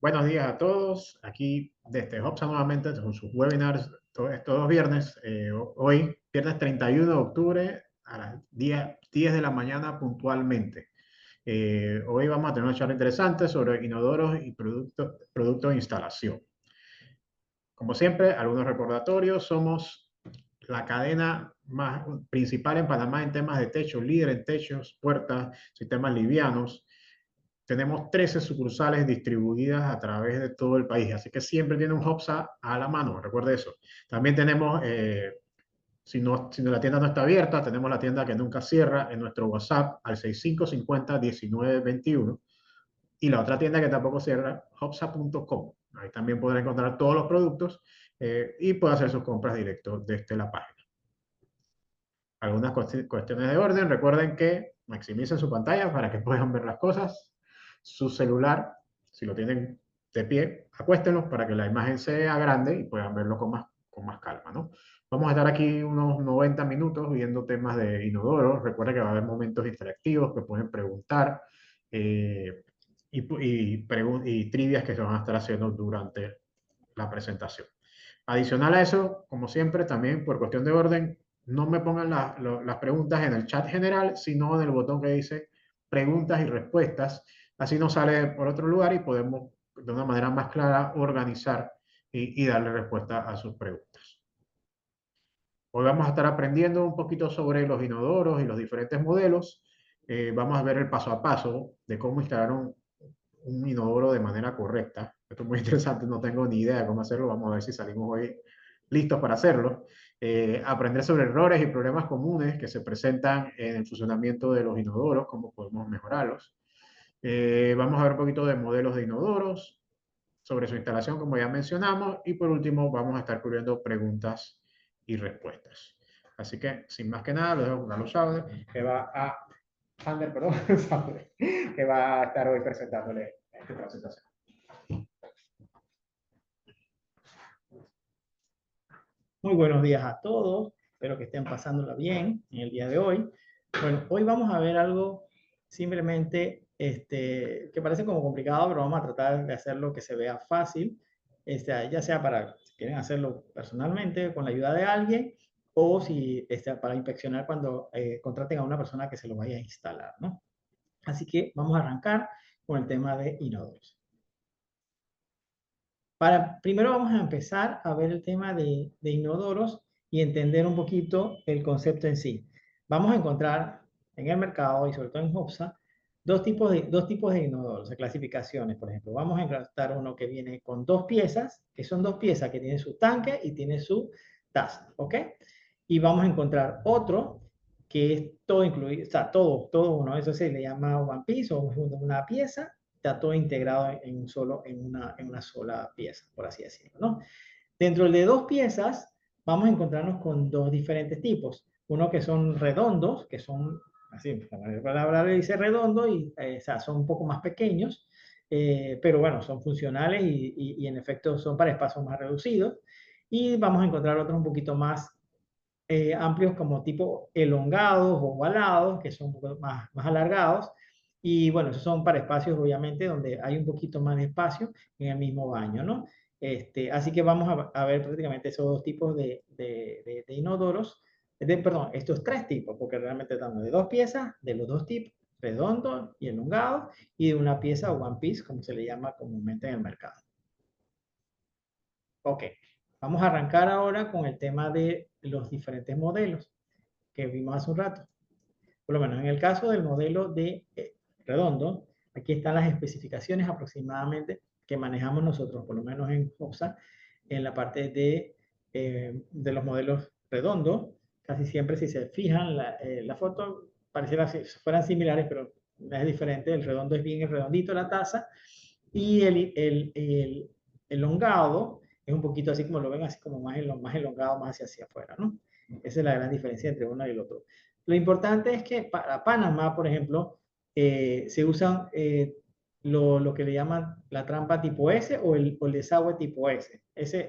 Buenos días a todos. Aquí desde Hopsa nuevamente con sus webinars todos los viernes. Hoy, viernes 31 de octubre a las 10 de la mañana puntualmente. Hoy vamos a tener una charla interesante sobre inodoros y productos de instalación. Como siempre, algunos recordatorios. Somos la cadena más principal en Panamá en temas de techo, líder en techos, puertas, sistemas livianos. Tenemos 13 sucursales distribuidas a través de todo el país, así que siempre tiene un Hopsa a la mano, recuerde eso. También tenemos, si la tienda no está abierta, tenemos la tienda que nunca cierra en nuestro WhatsApp al 6550-1921 y la otra tienda que tampoco cierra, hopsa.com. Ahí también podrá encontrar todos los productos y puede hacer sus compras directo desde la página. Algunas cuestiones de orden, recuerden que maximicen su pantalla para que puedan ver las cosas. Su celular, si lo tienen de pie, acuéstenlo para que la imagen sea grande y puedan verlo con más calma, ¿no? Vamos a estar aquí unos 90 minutos viendo temas de inodoro. Recuerden que va a haber momentos interactivos que pueden preguntar y trivias que se van a estar haciendo durante la presentación. Adicional a eso, como siempre, también por cuestión de orden, no me pongan las preguntas en el chat general, sino en el botón que dice preguntas y respuestas. Así nos sale por otro lugar y podemos de una manera más clara organizar y darle respuesta a sus preguntas. Hoy vamos a estar aprendiendo un poquito sobre los inodoros y los diferentes modelos. Vamos a ver el paso a paso de cómo instalar un inodoro de manera correcta. Esto es muy interesante, no tengo ni idea de cómo hacerlo. Vamos a ver si salimos hoy listos para hacerlo. Aprender sobre errores y problemas comunes que se presentan en el funcionamiento de los inodoros, cómo podemos mejorarlos. Vamos a ver un poquito de modelos de inodoros, sobre su instalación, como ya mencionamos, y por último vamos a estar cubriendo preguntas y respuestas. Así que, sin más que nada, lo dejo con Carlos Sauder, que va a Sander, perdón, Sauder, que va a estar hoy presentándole esta presentación. Muy buenos días a todos, espero que estén pasándola bien en el día de hoy. Bueno, hoy vamos a ver algo simplemente que parece como complicado, pero vamos a tratar de hacerlo que se vea fácil, ya sea para si quieren hacerlo personalmente con la ayuda de alguien o si para inspeccionar cuando contraten a una persona que se lo vaya a instalar, ¿no? Así que vamos a arrancar con el tema de inodoros. Primero vamos a empezar a ver el tema de inodoros y entender un poquito el concepto en sí. Vamos a encontrar en el mercado y sobre todo en Hopsa dos tipos de inodoros, de clasificaciones, por ejemplo. Vamos a encontrar uno que viene con dos piezas, que son dos piezas que tienen su tanque y tiene su taza, ¿ok? Y vamos a encontrar otro que es todo incluido, o sea, todo uno, eso se le llama one piece o una pieza, está todo integrado en una sola pieza, por así decirlo, ¿no? Dentro de dos piezas vamos a encontrarnos con dos diferentes tipos. Uno que son redondos, que son, así, la palabra le dice redondo, y o sea, son un poco más pequeños, pero bueno, son funcionales y en efecto son para espacios más reducidos. Y vamos a encontrar otros un poquito más amplios como tipo elongados o ovalados, que son un poco más alargados. Y bueno, esos son para espacios obviamente donde hay un poquito más de espacio en el mismo baño, ¿no? Así que vamos a ver prácticamente esos dos tipos de inodoros, perdón, estos tres tipos, porque realmente estamos de dos piezas, de los dos tipos, redondo y elongado, y de una pieza one piece, como se le llama comúnmente en el mercado. Ok, vamos a arrancar ahora con el tema de los diferentes modelos que vimos hace un rato. Por lo menos en el caso del modelo de redondo, aquí están las especificaciones aproximadamente que manejamos nosotros, por lo menos en Hopsa, en la parte de los modelos redondos. Casi siempre, si se fijan, la foto pareciera si fueran similares, pero es diferente. El redondo es bien redondito la taza y el elongado es un poquito así como lo ven, así como más elongado, más hacia afuera, ¿no? Esa es la gran diferencia entre uno y el otro. Lo importante es que para Panamá, por ejemplo, se usan lo que le llaman la trampa tipo S o el desagüe tipo S.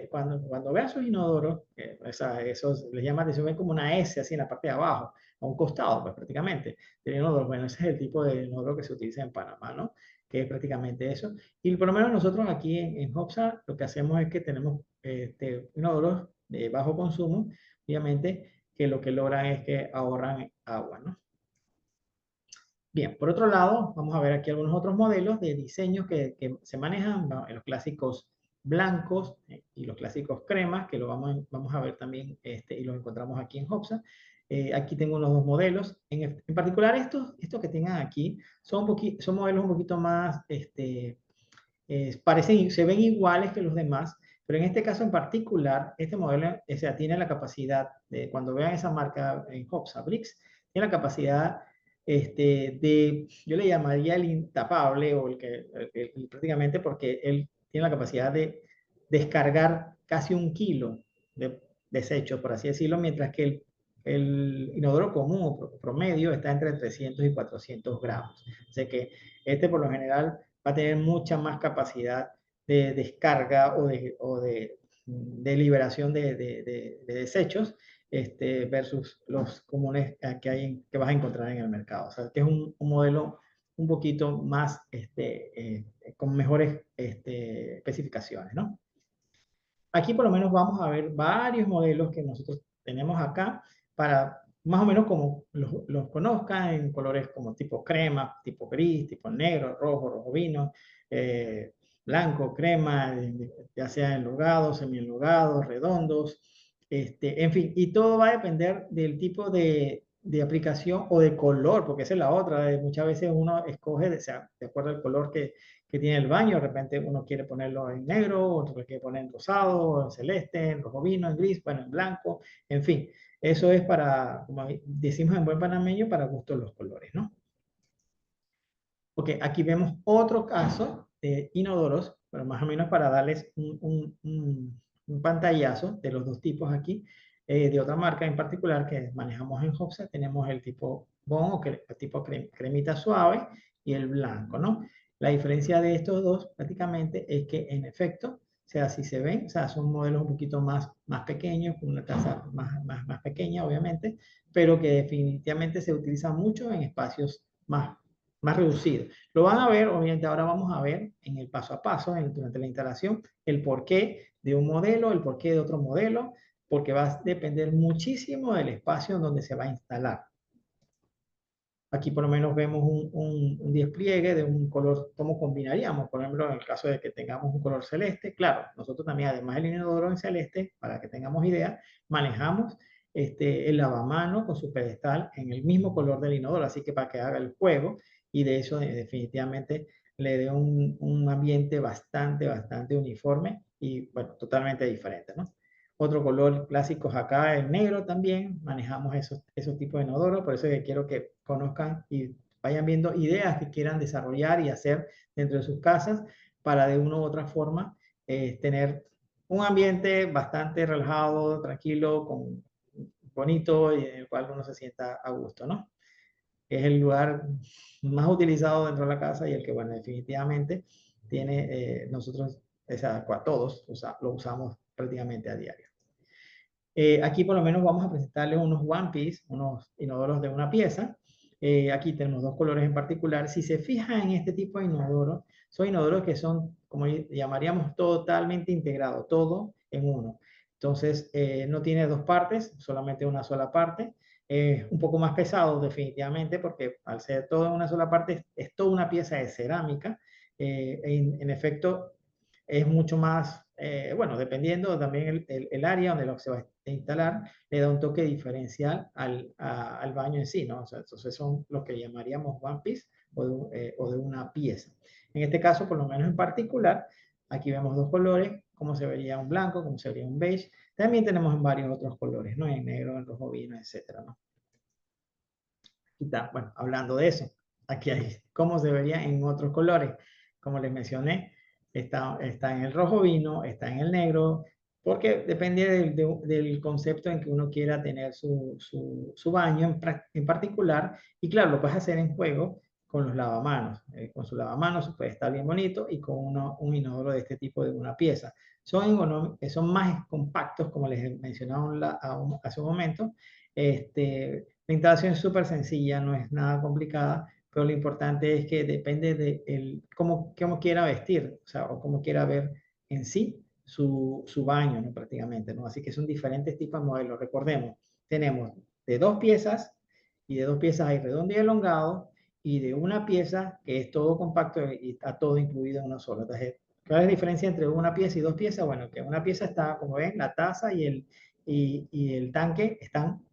Cuando veas sus inodoros, esos les llaman atención, ven como una S así en la parte de abajo, a un costado, pues prácticamente, del inodoro. Bueno, ese es el tipo de inodoro que se utiliza en Panamá, ¿no? que es prácticamente eso. Y por lo menos nosotros aquí en Hopsa lo que hacemos es que tenemos inodoros de bajo consumo, obviamente, que lo que logran es que ahorran agua, ¿no? Bien, por otro lado, vamos a ver aquí algunos otros modelos de diseños que se manejan, en los clásicos blancos y los clásicos cremas, que lo vamos a ver también y los encontramos aquí en Hopsa. Aquí tengo unos dos modelos. En particular, estos que tengan aquí son modelos un poquito más, parecen, se ven iguales que los demás, pero en este caso en particular, este modelo tiene la capacidad de, cuando vean esa marca en Hopsa Bricks, tiene la capacidad yo le llamaría el intapable, o prácticamente porque él tiene la capacidad de descargar casi 1 kilo de desechos, por así decirlo, mientras que el inodoro común o promedio está entre 300 y 400 gramos. O sea que por lo general va a tener mucha más capacidad de descarga de liberación de desechos versus los comunes que vas a encontrar en el mercado. O sea, que es un modelo un poquito más con mejores especificaciones, ¿no? Aquí por lo menos vamos a ver varios modelos que nosotros tenemos acá para más o menos como los conozcan en colores como tipo crema, tipo gris, tipo negro, rojo, rojo vino, blanco, crema, ya sea enlugados, semi-enlugados, redondos, en fin, y todo va a depender del tipo de aplicación o de color, porque esa es la otra. Muchas veces uno escoge, de acuerdo al color que tiene el baño, de repente uno quiere ponerlo en negro, otro lo quiere poner en rosado, en celeste, en rojo vino, en gris, bueno, en blanco, en fin. Eso es para, como decimos en buen panameño, para gusto los colores, ¿no? Ok, aquí vemos otro caso de inodoros, pero más o menos para darles un pantallazo de los dos tipos aquí, de otra marca en particular que manejamos en Hopsa. Tenemos el tipo Bon o el tipo cremita suave y el blanco, ¿no? La diferencia de estos dos prácticamente es que en efecto, o sea, si se ven, o sea, son modelos un poquito más pequeños, con una taza más pequeña, obviamente, pero que definitivamente se utilizan mucho en espacios más reducidos. Lo van a ver, obviamente ahora vamos a ver en el paso a paso, durante la instalación, el porqué de un modelo, el porqué de otro modelo, porque va a depender muchísimo del espacio en donde se va a instalar. Aquí por lo menos vemos un despliegue de un color, cómo combinaríamos, por ejemplo, en el caso de que tengamos un color celeste. Claro, nosotros también, además del inodoro en celeste, para que tengamos idea, manejamos el lavamano con su pedestal en el mismo color del inodoro, así que para que haga el juego, y de eso definitivamente le dé un ambiente bastante uniforme y, bueno, totalmente diferente, ¿no? Otro color clásico acá, el negro también. Manejamos esos tipos de inodoro. Por eso es que quiero que conozcan y vayan viendo ideas que quieran desarrollar y hacer dentro de sus casas para de una u otra forma tener un ambiente bastante relajado, tranquilo, bonito y en el cual uno se sienta a gusto, ¿no? Es el lugar más utilizado dentro de la casa y el que, bueno, definitivamente tiene, nosotros, o sea, todos lo usamos prácticamente a diario. Aquí por lo menos vamos a presentarles unos One Piece, unos inodoros de una pieza. Aquí tenemos dos colores en particular. Si se fijan en este tipo de inodoros, son inodoros que son, como llamaríamos, totalmente integrados, todo en uno. Entonces, no tiene dos partes, solamente una sola parte. Un poco más pesado definitivamente porque al ser todo en una sola parte es toda una pieza de cerámica. En efecto, es mucho más, bueno, dependiendo también el área donde lo se va a instalar, le da un toque diferencial al baño en sí, ¿no? O sea, entonces son lo que llamaríamos one piece o de una pieza. En este caso, por lo menos en particular, aquí vemos dos colores, cómo se vería un blanco, cómo se vería un beige. También tenemos en varios otros colores, ¿no? En negro, en rojo vino, etcétera, ¿no? Y está, bueno, hablando de eso, aquí hay cómo se vería en otros colores. Como les mencioné, está en el rojo vino, está en el negro, porque depende del concepto en que uno quiera tener su baño en particular. Y claro, lo puedes hacer en juego con los lavamanos. Con su lavamanos puede estar bien bonito y con un inodoro de este tipo de una pieza. Son más compactos, como les mencionaba hace un momento. La instalación es súper sencilla, no es nada complicada, pero lo importante es que depende de cómo quiera vestir, o sea, o cómo quiera ver en sí su baño, ¿no? Prácticamente, ¿no? Así que son diferentes tipos de modelos. Recordemos, tenemos de 2 piezas, y de 2 piezas hay redondo y elongado, y de una pieza que es todo compacto y está todo incluido en una sola. Entonces, ¿cuál es la diferencia entre una pieza y 2 piezas? Bueno, que una pieza está, como ven, la taza y el tanque están,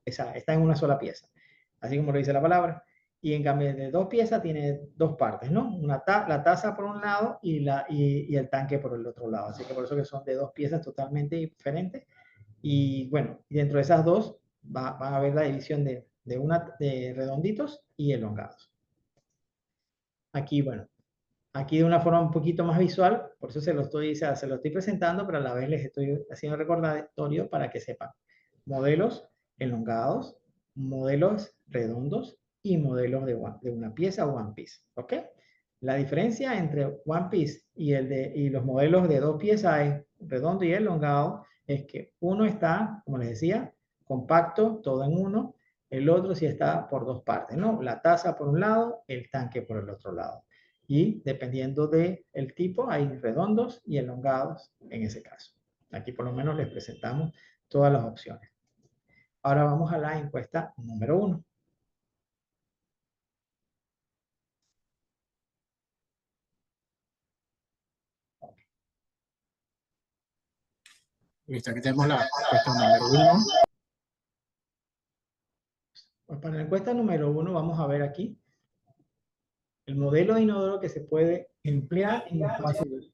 está en una sola pieza, así como lo dice la palabra. Y en cambio, de 2 piezas tiene 2 partes, ¿no? La taza por un lado y el tanque por el otro lado. Así que por eso que son de 2 piezas totalmente diferentes. Y bueno, dentro de esas dos van a ver la división de redonditos y elongados. Aquí, bueno, aquí de una forma un poquito más visual, por eso se lo estoy presentando, pero a la vez les estoy haciendo recordatorio para que sepan. Modelos elongados, modelos redondos y modelos de una pieza One Piece. ¿Ok? La diferencia entre One Piece y los modelos de 2 piezas es redondo y elongado, es que uno está, como les decía, compacto, todo en uno, el otro sí está por 2 partes, ¿no? La taza por un lado, el tanque por el otro lado. Y dependiendo del tipo, hay redondos y elongados en ese caso. Aquí por lo menos les presentamos todas las opciones. Ahora vamos a la encuesta número 1. Listo, aquí tenemos la encuesta número 1. Pues para la encuesta número 1 vamos a ver aquí el modelo de inodoro que se puede emplear en espacios.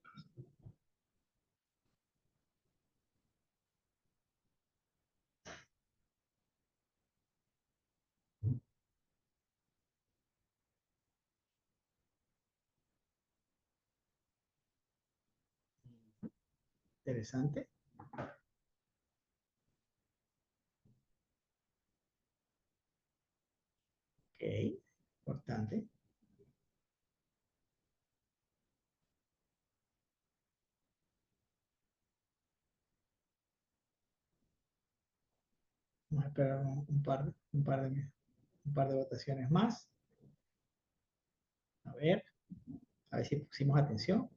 Interesante. Ok, importante. Vamos a esperar un par de votaciones más. A ver si pusimos atención.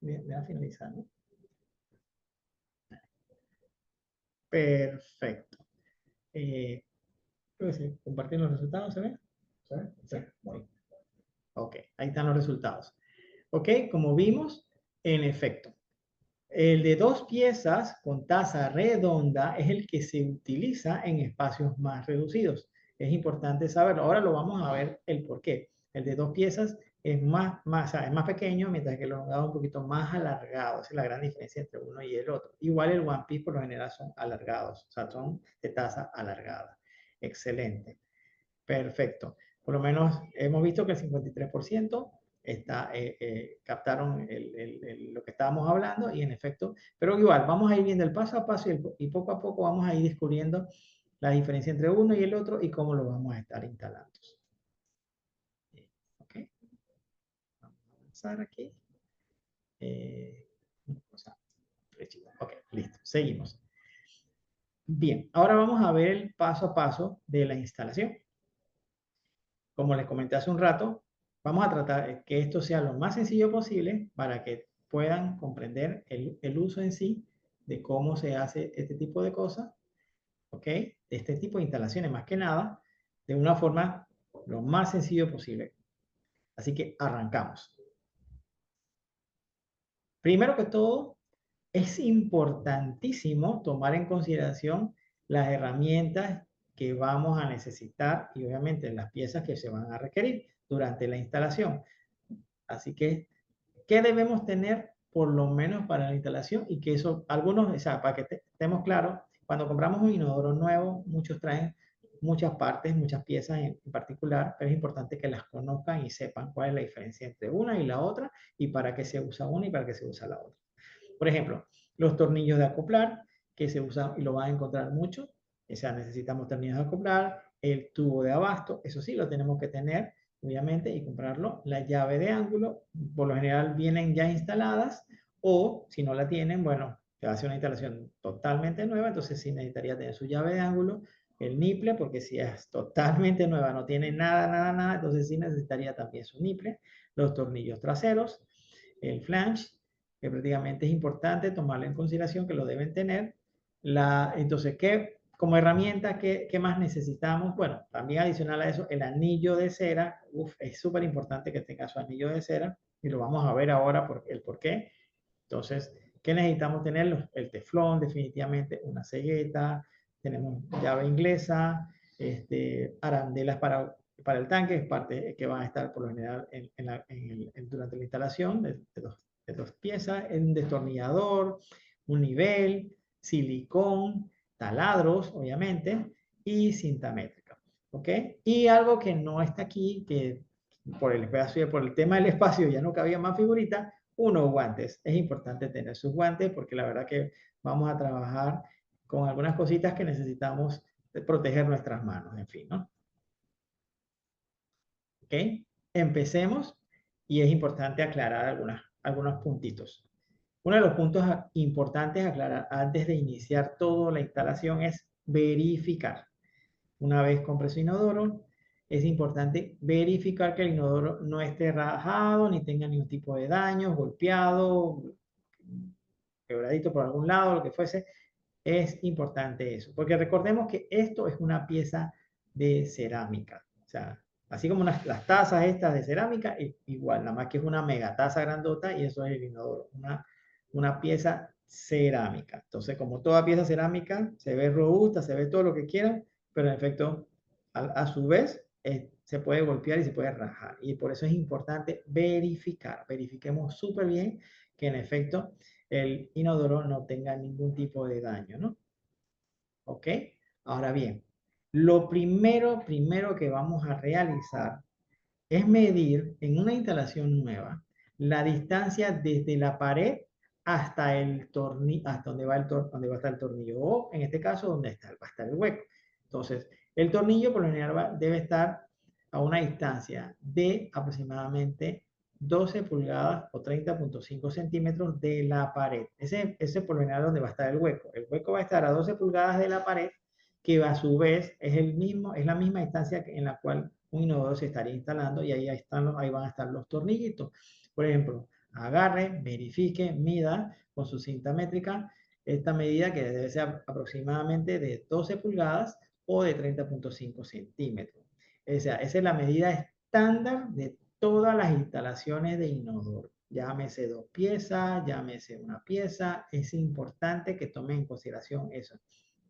Bien, voy a finalizar, ¿no? Perfecto. Creo que sí. Compartir los resultados, ¿se ve? Sí. Ok, ahí están los resultados. Ok, como vimos, en efecto, el de 2 piezas con taza redonda es el que se utiliza en espacios más reducidos. Es importante saberlo. Ahora lo vamos a ver el por qué. El de 2 piezas es es más pequeño, mientras que el elongado es un poquito más alargado. Esa es la gran diferencia entre uno y el otro. Igual el One Piece por lo general son alargados, o sea, son de taza alargada. Excelente. Perfecto. Por lo menos hemos visto que el 53% captaron lo que estábamos hablando y en efecto, pero igual, vamos a ir viendo el paso a paso y poco a poco vamos a ir descubriendo la diferencia entre uno y el otro y cómo lo vamos a estar instalando. ¿Ok? Vamos a avanzar aquí. Ok, listo. Seguimos. Bien, ahora vamos a ver el paso a paso de la instalación. Como les comenté hace un rato, vamos a tratar que esto sea lo más sencillo posible para que puedan comprender el uso en sí de cómo se hace este tipo de cosas, ¿ok? De este tipo de instalaciones, más que nada, de una forma lo más sencillo posible. Así que arrancamos. Primero que todo, es importantísimo tomar en consideración las herramientas que vamos a necesitar y obviamente las piezas que se van a requerir durante la instalación. Así que, ¿qué debemos tener por lo menos para la instalación? Y que eso, algunos, o sea, para que estemos claros, cuando compramos un inodoro nuevo, muchos traen muchas partes, muchas piezas en particular, pero es importante que las conozcan y sepan cuál es la diferencia entre una y la otra y para qué se usa una y para qué se usa la otra. Por ejemplo, los tornillos de acoplar, que se usan y lo van a encontrar mucho, o sea, necesitamos tornillos de acoplar, el tubo de abasto, eso sí lo tenemos que tener, obviamente, y comprarlo. La llave de ángulo, por lo general vienen ya instaladas O si no la tienen, bueno, te va a hacer una instalación totalmente nueva, entonces sí necesitaría tener su llave de ángulo, el niple, porque si es totalmente nueva, no tiene nada, nada, nada, entonces sí necesitaría también su niple, los tornillos traseros, el flange, que prácticamente es importante tomarlo en consideración que lo deben tener. Entonces, como herramienta, ¿qué más necesitamos? Bueno, también adicional a eso, el anillo de cera. Es súper importante que tenga su anillo de cera y lo vamos a ver ahora el por qué. Entonces, ¿qué necesitamos tener? El teflón, definitivamente, una cegueta, tenemos llave inglesa, arandelas para el tanque, es parte que van a estar por lo general durante la instalación de dos piezas, un destornillador, un nivel, silicón, taladros, obviamente, y cinta métrica. ¿Ok? Y algo que no está aquí, que por el tema del espacio ya no cabía más figuritas, unos guantes. Es importante tener sus guantes porque la verdad que vamos a trabajar con algunas cositas que necesitamos proteger nuestras manos, en fin, ¿no? ¿Ok? Empecemos y es importante aclarar algunos puntitos. Uno de los puntos importantes a aclarar antes de iniciar toda la instalación es verificar. Una vez compre su inodoro, es importante verificar que el inodoro no esté rajado, ni tenga ningún tipo de daño, golpeado, quebradito por algún lado, lo que fuese. Es importante eso, porque recordemos que esto es una pieza de cerámica. O sea, así como las tazas estas de cerámica, igual, nada más que es una mega taza grandota y eso es el inodoro, una pieza cerámica. Entonces, como toda pieza cerámica, se ve robusta, se ve todo lo que quieran, pero en efecto, a su vez, se puede golpear y se puede rajar. Y por eso es importante verificar. Verifiquemos súper bien que en efecto el inodoro no tenga ningún tipo de daño, ¿no? ¿Ok? Ahora bien, lo primero que vamos a realizar es medir en una instalación nueva la distancia desde la pared hasta el tornillo, hasta donde va a estar el tornillo, o en este caso, va a estar el hueco. Entonces, el tornillo por lo general debe estar a una distancia de aproximadamente 12 pulgadas o 30.5 centímetros de la pared. Ese por lo general donde va a estar el hueco. El hueco va a estar a 12 pulgadas de la pared, que a su vez es la misma distancia en la cual un inodoro se estaría instalando y ahí van a estar los tornillitos. Por ejemplo, agarre, verifique, mida con su cinta métrica esta medida que debe ser aproximadamente de 12 pulgadas o de 30.5 centímetros. O sea, esa es la medida estándar de todas las instalaciones de inodoro. Llámese dos piezas, llámese una pieza. Es importante que tomen en consideración eso,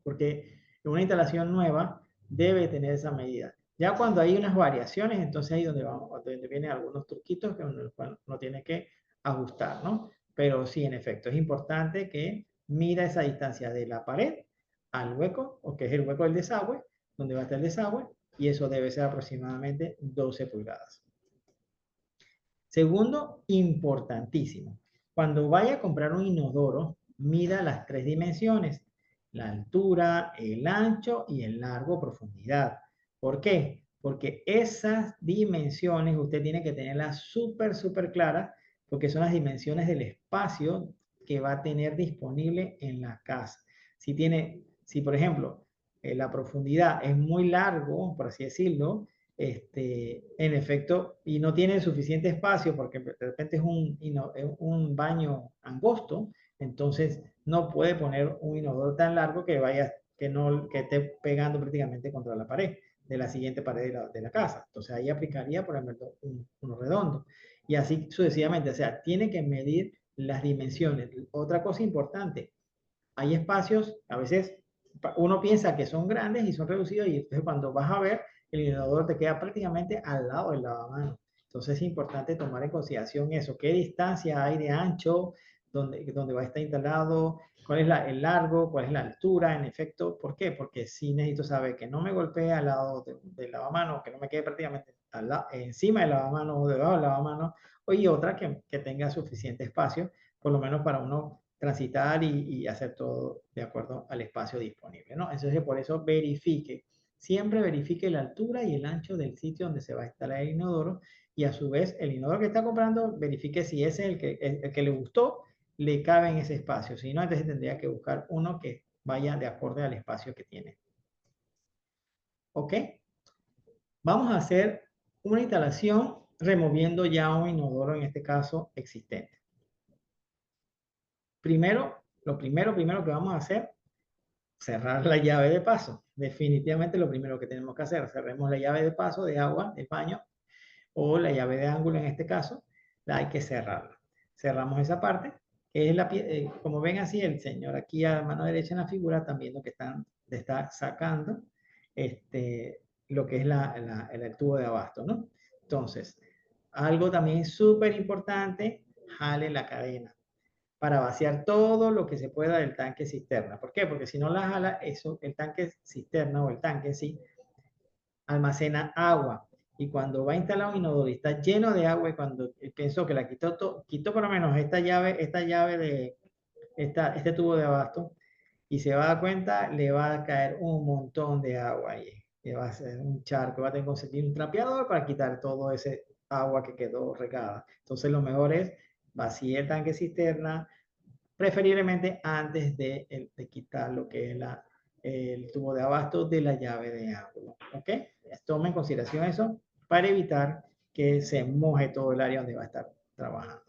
porque una instalación nueva debe tener esa medida. Ya cuando hay unas variaciones, entonces ahí donde vienen algunos truquitos que uno tiene que ajustar, ¿no? Pero sí, en efecto, es importante que mida esa distancia de la pared al hueco, o que es el hueco del desagüe, donde va a estar el desagüe, y eso debe ser aproximadamente 12 pulgadas. Segundo, importantísimo, cuando vaya a comprar un inodoro, mida las tres dimensiones: la altura, el ancho y el largo, profundidad. ¿Por qué? Porque esas dimensiones usted tiene que tenerlas súper claras, porque son las dimensiones del espacio que va a tener disponible en la casa. Si por ejemplo, la profundidad es muy largo, por así decirlo, en efecto, y no tiene suficiente espacio porque de repente es un baño angosto, entonces no puede poner un inodoro tan largo que esté pegando prácticamente contra la pared de la siguiente pared de la casa. Entonces ahí aplicaría, por ejemplo, uno redondo. Y así sucesivamente, o sea, tiene que medir las dimensiones. Otra cosa importante, hay espacios, a veces uno piensa que son grandes y son reducidos, y entonces cuando vas a ver, el inodoro te queda prácticamente al lado del lavamanos. Entonces es importante tomar en consideración eso, qué distancia hay de ancho, dónde va a estar instalado, cuál es el largo, cuál es la altura, en efecto. ¿Por qué? Porque sí necesito saber que no me golpee al lado del lavamanos, que no me quede prácticamente encima del lavamanos o debajo del lavamanos, y otra que tenga suficiente espacio, por lo menos para uno transitar y hacer todo de acuerdo al espacio disponible, ¿no? Entonces, por eso siempre verifique la altura y el ancho del sitio donde se va a instalar el inodoro, y a su vez el inodoro que está comprando, verifique si ese es el que le gustó le cabe en ese espacio. Si no, entonces tendría que buscar uno que vaya de acorde al espacio que tiene. ¿Ok? Vamos a hacer una instalación removiendo ya un inodoro, en este caso, existente. Primero, lo primero que vamos a hacer, cerrar la llave de paso. Definitivamente lo primero que tenemos que hacer, cerremos la llave de paso de agua del baño o la llave de ángulo en este caso, la hay que cerrarla. Cerramos esa parte, que es como ven así, el señor aquí a mano derecha en la figura, están viendo que está sacando lo que es el tubo de abasto, ¿no? Entonces, algo también súper importante, jale la cadena para vaciar todo lo que se pueda del tanque cisterna. ¿Por qué? Porque si no la jala, eso, el tanque cisterna o el tanque en sí, almacena agua. Y cuando va a instalar un inodoro y está lleno de agua, y cuando pensó que la quitó por lo menos esta llave de este tubo de abasto, y se va a dar cuenta, le va a caer un montón de agua ahí. Le va a hacer un charco, va a tener que conseguir un trapeador para quitar todo ese agua que quedó regada. Entonces lo mejor es vaciar el tanque cisterna, preferiblemente antes de quitar lo que es el tubo de abasto de la llave de ángulo. ¿Ok? Toma en consideración eso para evitar que se moje todo el área donde va a estar trabajando.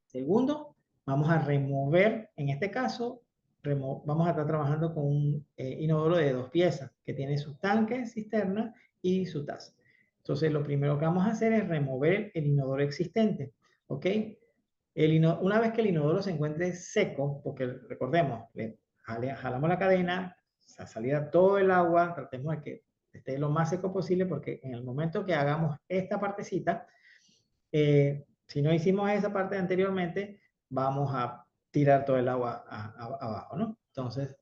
Segundo, vamos a remover, en este caso, vamos a estar trabajando con un inodoro de 2 piezas que tiene su tanque, cisterna y su taza. Entonces, lo primero que vamos a hacer es remover el inodoro existente. ¿Ok? Una vez que el inodoro se encuentre seco, porque recordemos, jalamos la cadena, salida todo el agua, tratemos de que esté lo más seco posible, porque en el momento que hagamos esta partecita, si no hicimos esa parte anteriormente, vamos a tirar todo el agua abajo, ¿no? Entonces,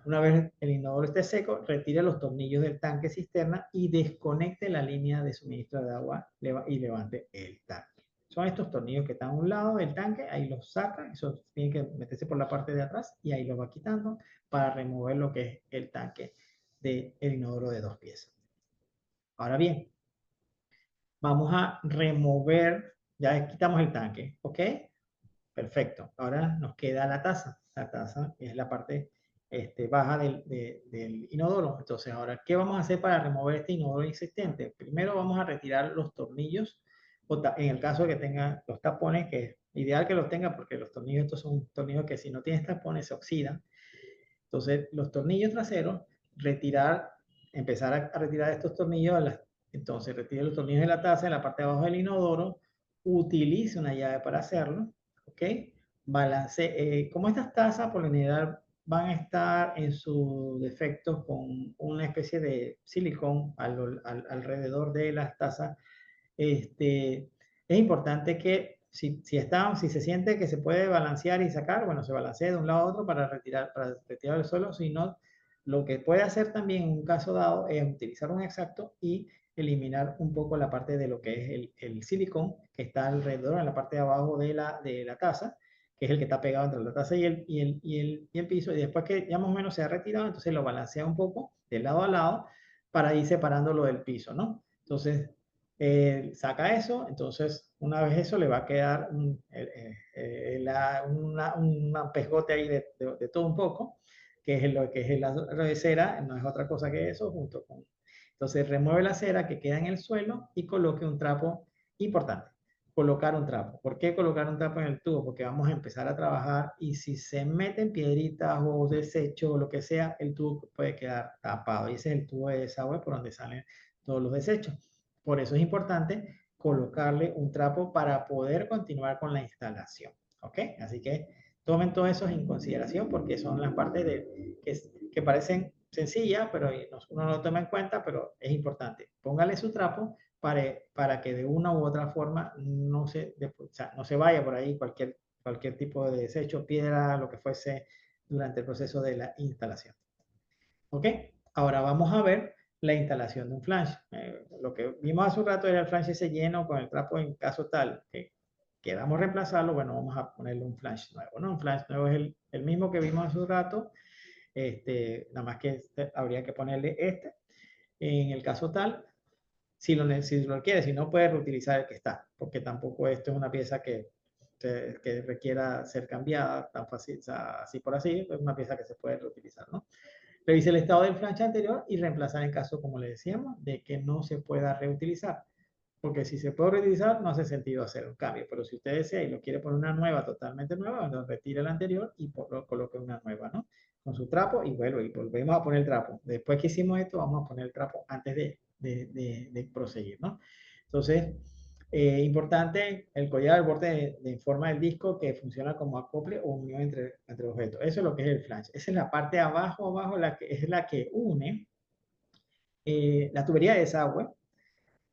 una vez el inodoro esté seco, retire los tornillos del tanque cisterna y desconecte la línea de suministro de agua y levante el tanque. Son estos tornillos que están a un lado del tanque, ahí los saca, eso tiene que meterse por la parte de atrás y ahí lo va quitando para remover lo que es el tanque del inodoro de 2 piezas. Ahora bien, vamos a remover, ya quitamos el tanque, ¿ok? Perfecto. Ahora nos queda la taza. La taza es la parte baja del inodoro. Entonces, ahora, ¿qué vamos a hacer para remover este inodoro existente? Primero vamos a retirar los tornillos, en el caso de que tenga los tapones, que es ideal que los tenga porque los tornillos, estos son tornillos que si no tienes tapones se oxidan. Entonces, los tornillos traseros, empezar a retirar estos tornillos. Entonces, retire los tornillos de la taza en la parte de abajo del inodoro, utilice una llave para hacerlo, ¿ok? Como estas tazas por lo general van a estar en sus defectos con una especie de silicón alrededor de las tazas, es importante que si se siente que se puede balancear y sacar, bueno, se balancee de un lado a otro para retirar el suelo. Si no, lo que puede hacer también en un caso dado es utilizar un exacto y eliminar un poco la parte de lo que es el silicón que está alrededor en la parte de abajo de la taza, que es el que está pegado entre la taza y el piso. Y después que ya más o menos se ha retirado, entonces lo balancea un poco de lado a lado para ir separándolo del piso, ¿no? Entonces, saca eso. Entonces una vez eso le va a quedar un pesgote ahí de todo un poco, que es lo que es la cera, no es otra cosa que eso, entonces remueve la cera que queda en el suelo y coloque un trapo. Importante, colocar un trapo. ¿Por qué colocar un trapo en el tubo? Porque vamos a empezar a trabajar y si se meten piedritas o desechos o lo que sea, el tubo puede quedar tapado y ese es el tubo de desagüe por donde salen todos los desechos. Por eso es importante colocarle un trapo para poder continuar con la instalación. ¿Ok? Así que tomen todo eso en consideración porque son las partes que parecen sencillas, pero uno no lo toma en cuenta, pero es importante. Póngale su trapo para que de una u otra forma no se vaya por ahí cualquier tipo de desecho, piedra, lo que fuese durante el proceso de la instalación. ¿Ok? Ahora vamos a ver la instalación de un flange. Lo que vimos hace un rato era el flange ese lleno con el trapo en caso tal que queramos reemplazarlo. Bueno, vamos a ponerle un flange nuevo, ¿no? Un flange nuevo es el mismo que vimos hace un rato. Nada más que habría que ponerle en el caso tal, si lo quiere, si no puede reutilizar el que está, porque tampoco esto es una pieza que que requiera ser cambiada tan fácil, o sea, así por así, es una pieza que se puede reutilizar, ¿no? Revise el estado del flange anterior y reemplazar en caso, como le decíamos, de que no se pueda reutilizar. Porque si se puede reutilizar, no hace sentido hacer un cambio. Pero si usted desea y lo quiere poner una nueva, totalmente nueva, entonces retire la anterior y coloque una nueva, ¿no? Con su trapo y vuelvo y volvemos a poner el trapo. Después que hicimos esto, vamos a poner el trapo antes de proseguir, ¿no? Entonces, importante el collar al borde de forma del disco que funciona como acople o unión entre objetos. Eso es lo que es el flange. Esa es la parte de abajo, es la que une la tubería de desagüe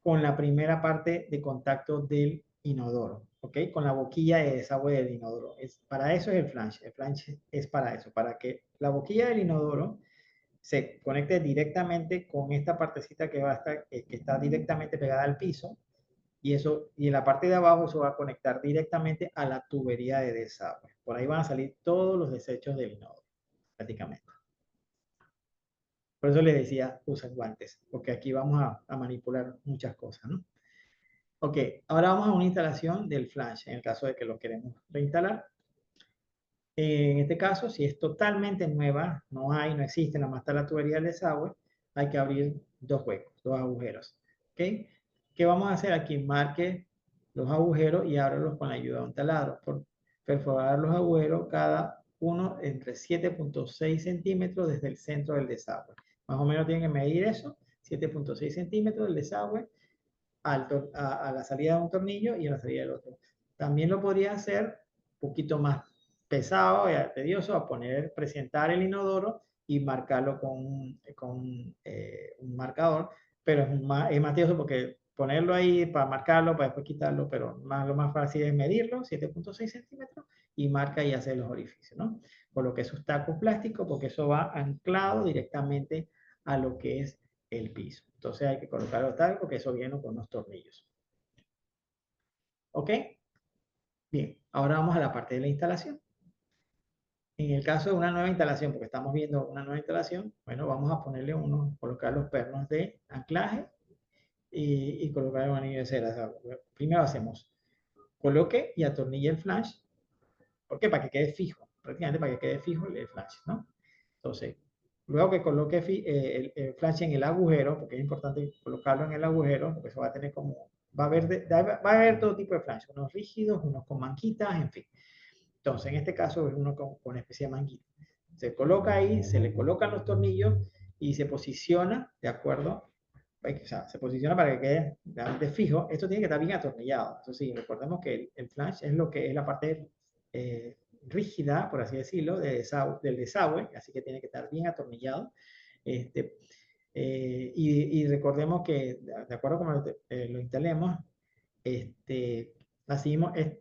con la primera parte de contacto del inodoro, ¿ok? Con la boquilla de desagüe del inodoro. Para eso es el flange. El flange es para eso, para que la boquilla del inodoro se conecte directamente con esta partecita que va a estar, que está directamente pegada al piso, y en la parte de abajo eso va a conectar directamente a la tubería de desagüe. Por ahí van a salir todos los desechos del inodoro, prácticamente. Por eso les decía, usen guantes, porque aquí vamos a manipular muchas cosas, ¿no? Ok, ahora vamos a una instalación del flange, en el caso de que lo queremos reinstalar. En este caso, si es totalmente nueva, no existe, nada más está la tubería del desagüe, hay que abrir dos huecos, dos agujeros. ¿Ok? ¿Qué vamos a hacer aquí? Marque los agujeros y ábrelos con la ayuda de un taladro. Por perforar los agujeros, cada uno entre 7.6 centímetros desde el centro del desagüe. Más o menos tienen que medir eso, 7.6 centímetros del desagüe a la salida de un tornillo y a la salida del otro. También lo podría hacer un poquito más pesado y tedioso, presentar el inodoro y marcarlo con un marcador, pero es más tedioso porque ponerlo ahí para marcarlo, para después quitarlo, pero lo más fácil es medirlo, 7.6 centímetros, y marca y hace los orificios, ¿no? Por lo que eso está con plástico, porque eso va anclado directamente a lo que es el piso. Entonces hay que colocarlo tal porque eso viene con unos tornillos. ¿Ok? Bien, ahora vamos a la parte de la instalación. En el caso de una nueva instalación, porque estamos viendo una nueva instalación, bueno, vamos a ponerle colocar los pernos de anclaje y colocar un anillo de cera. O sea, primero hacemos coloque y atornille el flange. ¿Por qué? Para que quede fijo, prácticamente para que quede fijo el flange, ¿no? Entonces, luego que coloque el flange en el agujero, porque es importante colocarlo en el agujero, porque eso va a tener va a haber todo tipo de flange, unos rígidos, unos con manquitas, en fin. Entonces, en este caso es uno con una especie de manguita. Se coloca ahí, se le colocan los tornillos y se posiciona de acuerdo, o sea, se posiciona para que quede realmente fijo. Esto tiene que estar bien atornillado. Eso sí, recordemos que el flange es lo que es la parte rígida, por así decirlo, del desagüe, así que tiene que estar bien atornillado. Y recordemos que, de acuerdo con lo instalemos,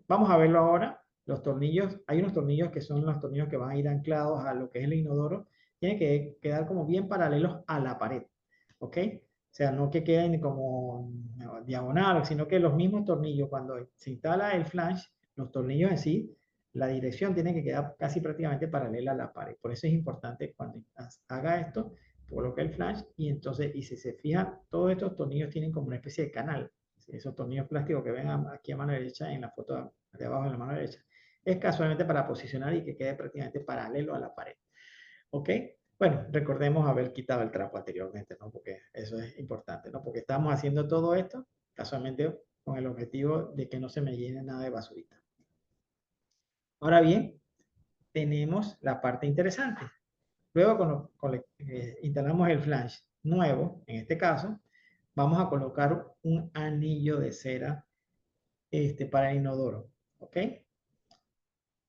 vamos a verlo ahora. Los tornillos, hay unos tornillos que son los tornillos que van a ir anclados a lo que es el inodoro, tienen que quedar como bien paralelos a la pared, ¿ok? O sea, no que queden como diagonal, sino que los mismos tornillos, cuando se instala el flange, los tornillos en sí, la dirección tiene que quedar casi prácticamente paralela a la pared. Por eso es importante cuando haga esto, coloque el flange y entonces, y si se fijan, todos estos tornillos tienen como una especie de canal. Esos tornillos plásticos que ven aquí a mano derecha en la foto de abajo en la mano derecha, es casualmente para posicionar y que quede prácticamente paralelo a la pared. ¿Ok? Bueno, recordemos haber quitado el trapo anteriormente, ¿no? Porque eso es importante, ¿no? Porque estamos haciendo todo esto casualmente con el objetivo de que no se me llene nada de basurita. Ahora bien, tenemos la parte interesante. Luego, cuando instalamos el flange nuevo, en este caso, vamos a colocar un anillo de cera para el inodoro. ¿Ok?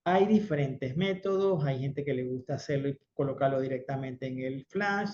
Hay diferentes métodos, hay gente que le gusta hacerlo y colocarlo directamente en el flash.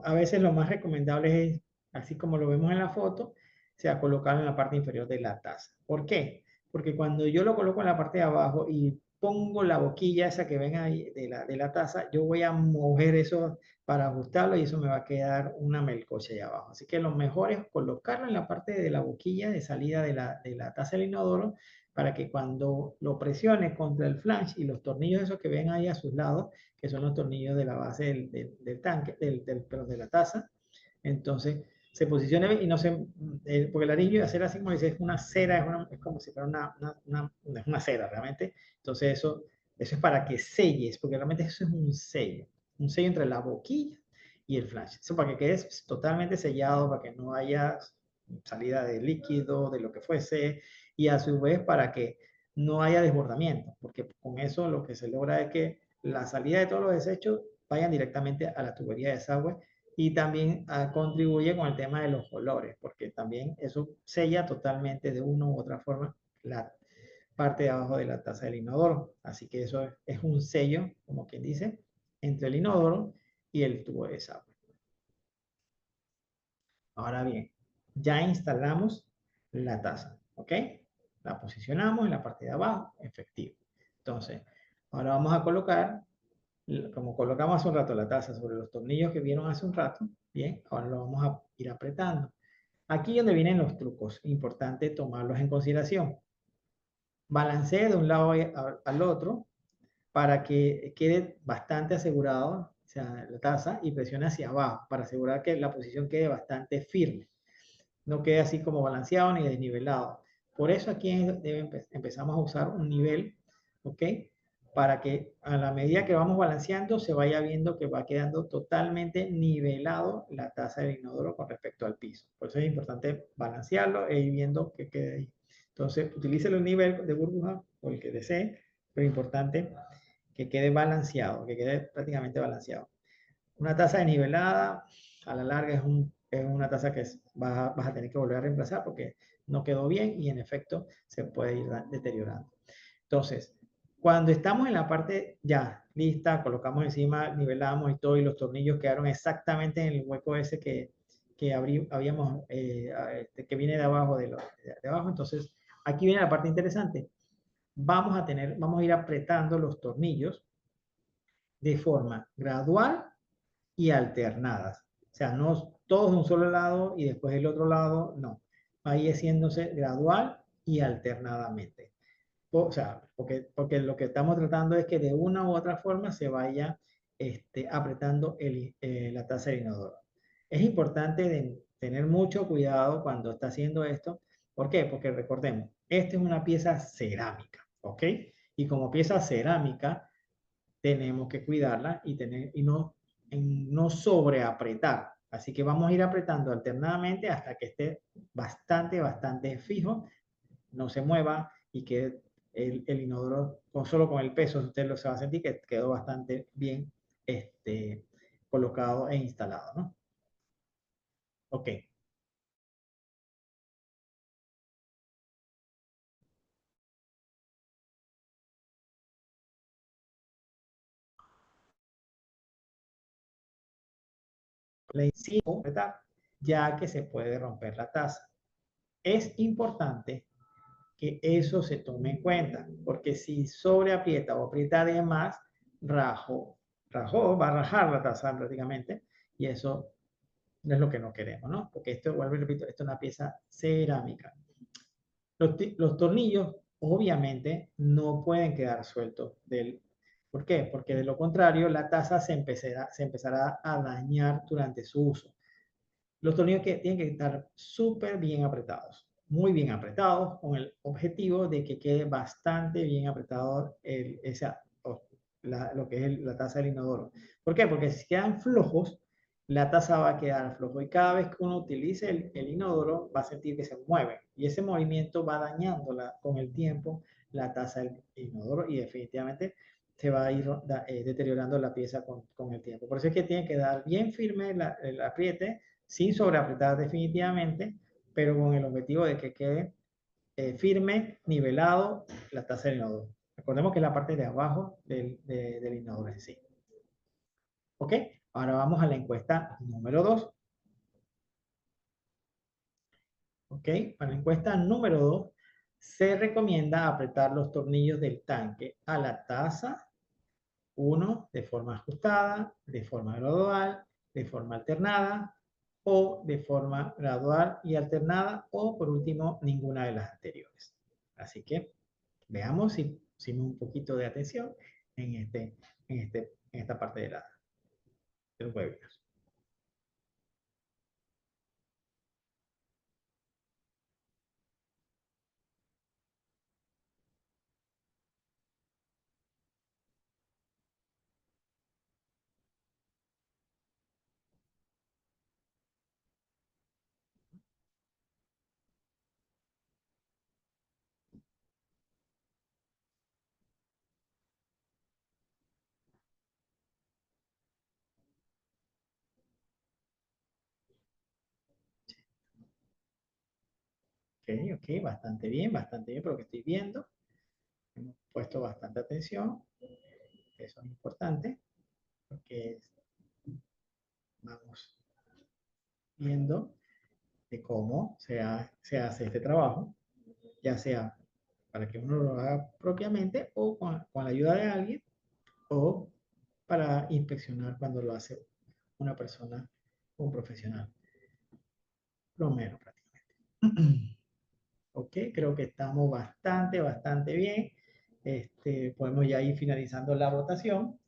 A veces lo más recomendable es, así como lo vemos en la foto, sea colocarlo en la parte inferior de la taza. ¿Por qué? Porque cuando yo lo coloco en la parte de abajo y pongo la boquilla esa que ven ahí de la taza, yo voy a mover eso para ajustarlo y eso me va a quedar una melcocha ahí abajo. Así que lo mejor es colocarlo en la parte de la boquilla de salida de la taza del inodoro para que cuando lo presione contra el flange y los tornillos esos que ven ahí a sus lados, que son los tornillos de la base del tanque, perdón, de la taza, entonces se posicione bien y no se, porque el anillo de hacer así como dice, es una cera, es como si fuera es una cera realmente. Entonces eso es para que selles, porque realmente eso es un sello entre la boquilla y el flash. Eso para que quede totalmente sellado, para que no haya salida de líquido, de lo que fuese, y a su vez para que no haya desbordamiento, porque con eso lo que se logra es que la salida de todos los desechos vayan directamente a la tubería de desagüe y también contribuye con el tema de los olores, porque también eso sella totalmente de una u otra forma la parte de abajo de la taza del inodoro. Así que eso es un sello, como quien dice, entre el inodoro y el tubo de desagüe. Ahora bien, ya instalamos la taza, ¿ok? La posicionamos en la parte de abajo, efectivo. Entonces, ahora vamos a colocar, como colocamos hace un rato la taza sobre los tornillos que vieron hace un rato, bien, ahora lo vamos a ir apretando. Aquí es donde vienen los trucos, importante tomarlos en consideración. Balancee de un lado al otro para que quede bastante asegurado, o sea, la taza, y presione hacia abajo para asegurar que la posición quede bastante firme, no quede así como balanceado ni desnivelado. Por eso aquí empezamos a usar un nivel, ¿ok? Para que a la medida que vamos balanceando se vaya viendo que va quedando totalmente nivelado la taza del inodoro con respecto al piso. Por eso es importante balancearlo e ir viendo que quede ahí. Entonces, utilice el nivel de burbuja o el que desee, pero importante que quede balanceado, que quede prácticamente balanceado. Una taza desnivelada, a la larga es una taza que vas a tener que volver a reemplazar porque no quedó bien y en efecto se puede ir deteriorando. Entonces, cuando estamos en la parte ya lista, colocamos encima, nivelamos y todo, y los tornillos quedaron exactamente en el hueco ese que habíamos, que viene de abajo, de abajo. Entonces, aquí viene la parte interesante. Vamos a ir apretando los tornillos de forma gradual y alternadas. O sea, no todos de un solo lado y después el otro lado, no. Va a ir haciéndose gradual y alternadamente. O sea, porque lo que estamos tratando es que de una u otra forma se vaya apretando la taza del inodoro. Es importante tener mucho cuidado cuando está haciendo esto. ¿Por qué? Porque recordemos, esta es una pieza cerámica, ¿ok? Y como pieza cerámica, tenemos que cuidarla y no sobreapretar. Así que vamos a ir apretando alternadamente hasta que esté bastante fijo, no se mueva y que el inodoro, solo con el peso, usted lo se va a sentir que quedó bastante bien colocado e instalado, ¿no? Ok. Le insisto, ¿verdad? Ya que se puede romper la taza. Es importante que eso se tome en cuenta, porque si sobreaprieta o aprieta de más, va a rajar la taza prácticamente, y eso no es lo que no queremos, ¿no? Porque esto, vuelvo y repito, esto es una pieza cerámica. Los tornillos, obviamente, no pueden quedar sueltos ¿Por qué? Porque de lo contrario, la taza se empezará a dañar durante su uso. Los tornillos tienen que estar súper bien apretados, muy bien apretados, con el objetivo de que quede bastante bien apretado lo que es la taza del inodoro. ¿Por qué? Porque si quedan flojos, la taza va a quedar flojo y cada vez que uno utilice el inodoro va a sentir que se mueve y ese movimiento va dañando con el tiempo la taza del inodoro y definitivamente se va a ir deteriorando la pieza con el tiempo. Por eso es que tiene que dar bien firme el apriete sin sobreapretar definitivamente, pero con el objetivo de que quede firme, nivelado la taza del inodoro. Recordemos que es la parte de abajo del inodoro en sí. ¿Ok? Ahora vamos a la encuesta número 2. ¿Ok? Para la encuesta número 2, se recomienda apretar los tornillos del tanque a la taza, uno de forma ajustada, de forma gradual, de forma alternada, o de forma gradual y alternada, o por último, ninguna de las anteriores. Así que veamos si pusimos un poquito de atención en esta parte del webinar. ok, bastante bien por lo que estoy viendo. Hemos puesto bastante atención. Eso es importante, porque vamos viendo de cómo se hace este trabajo, ya sea para que uno lo haga propiamente o con la ayuda de alguien, o para inspeccionar cuando lo hace una persona, un profesional, plomero prácticamente. Ok, creo que estamos bastante bien. Podemos ya ir finalizando la votación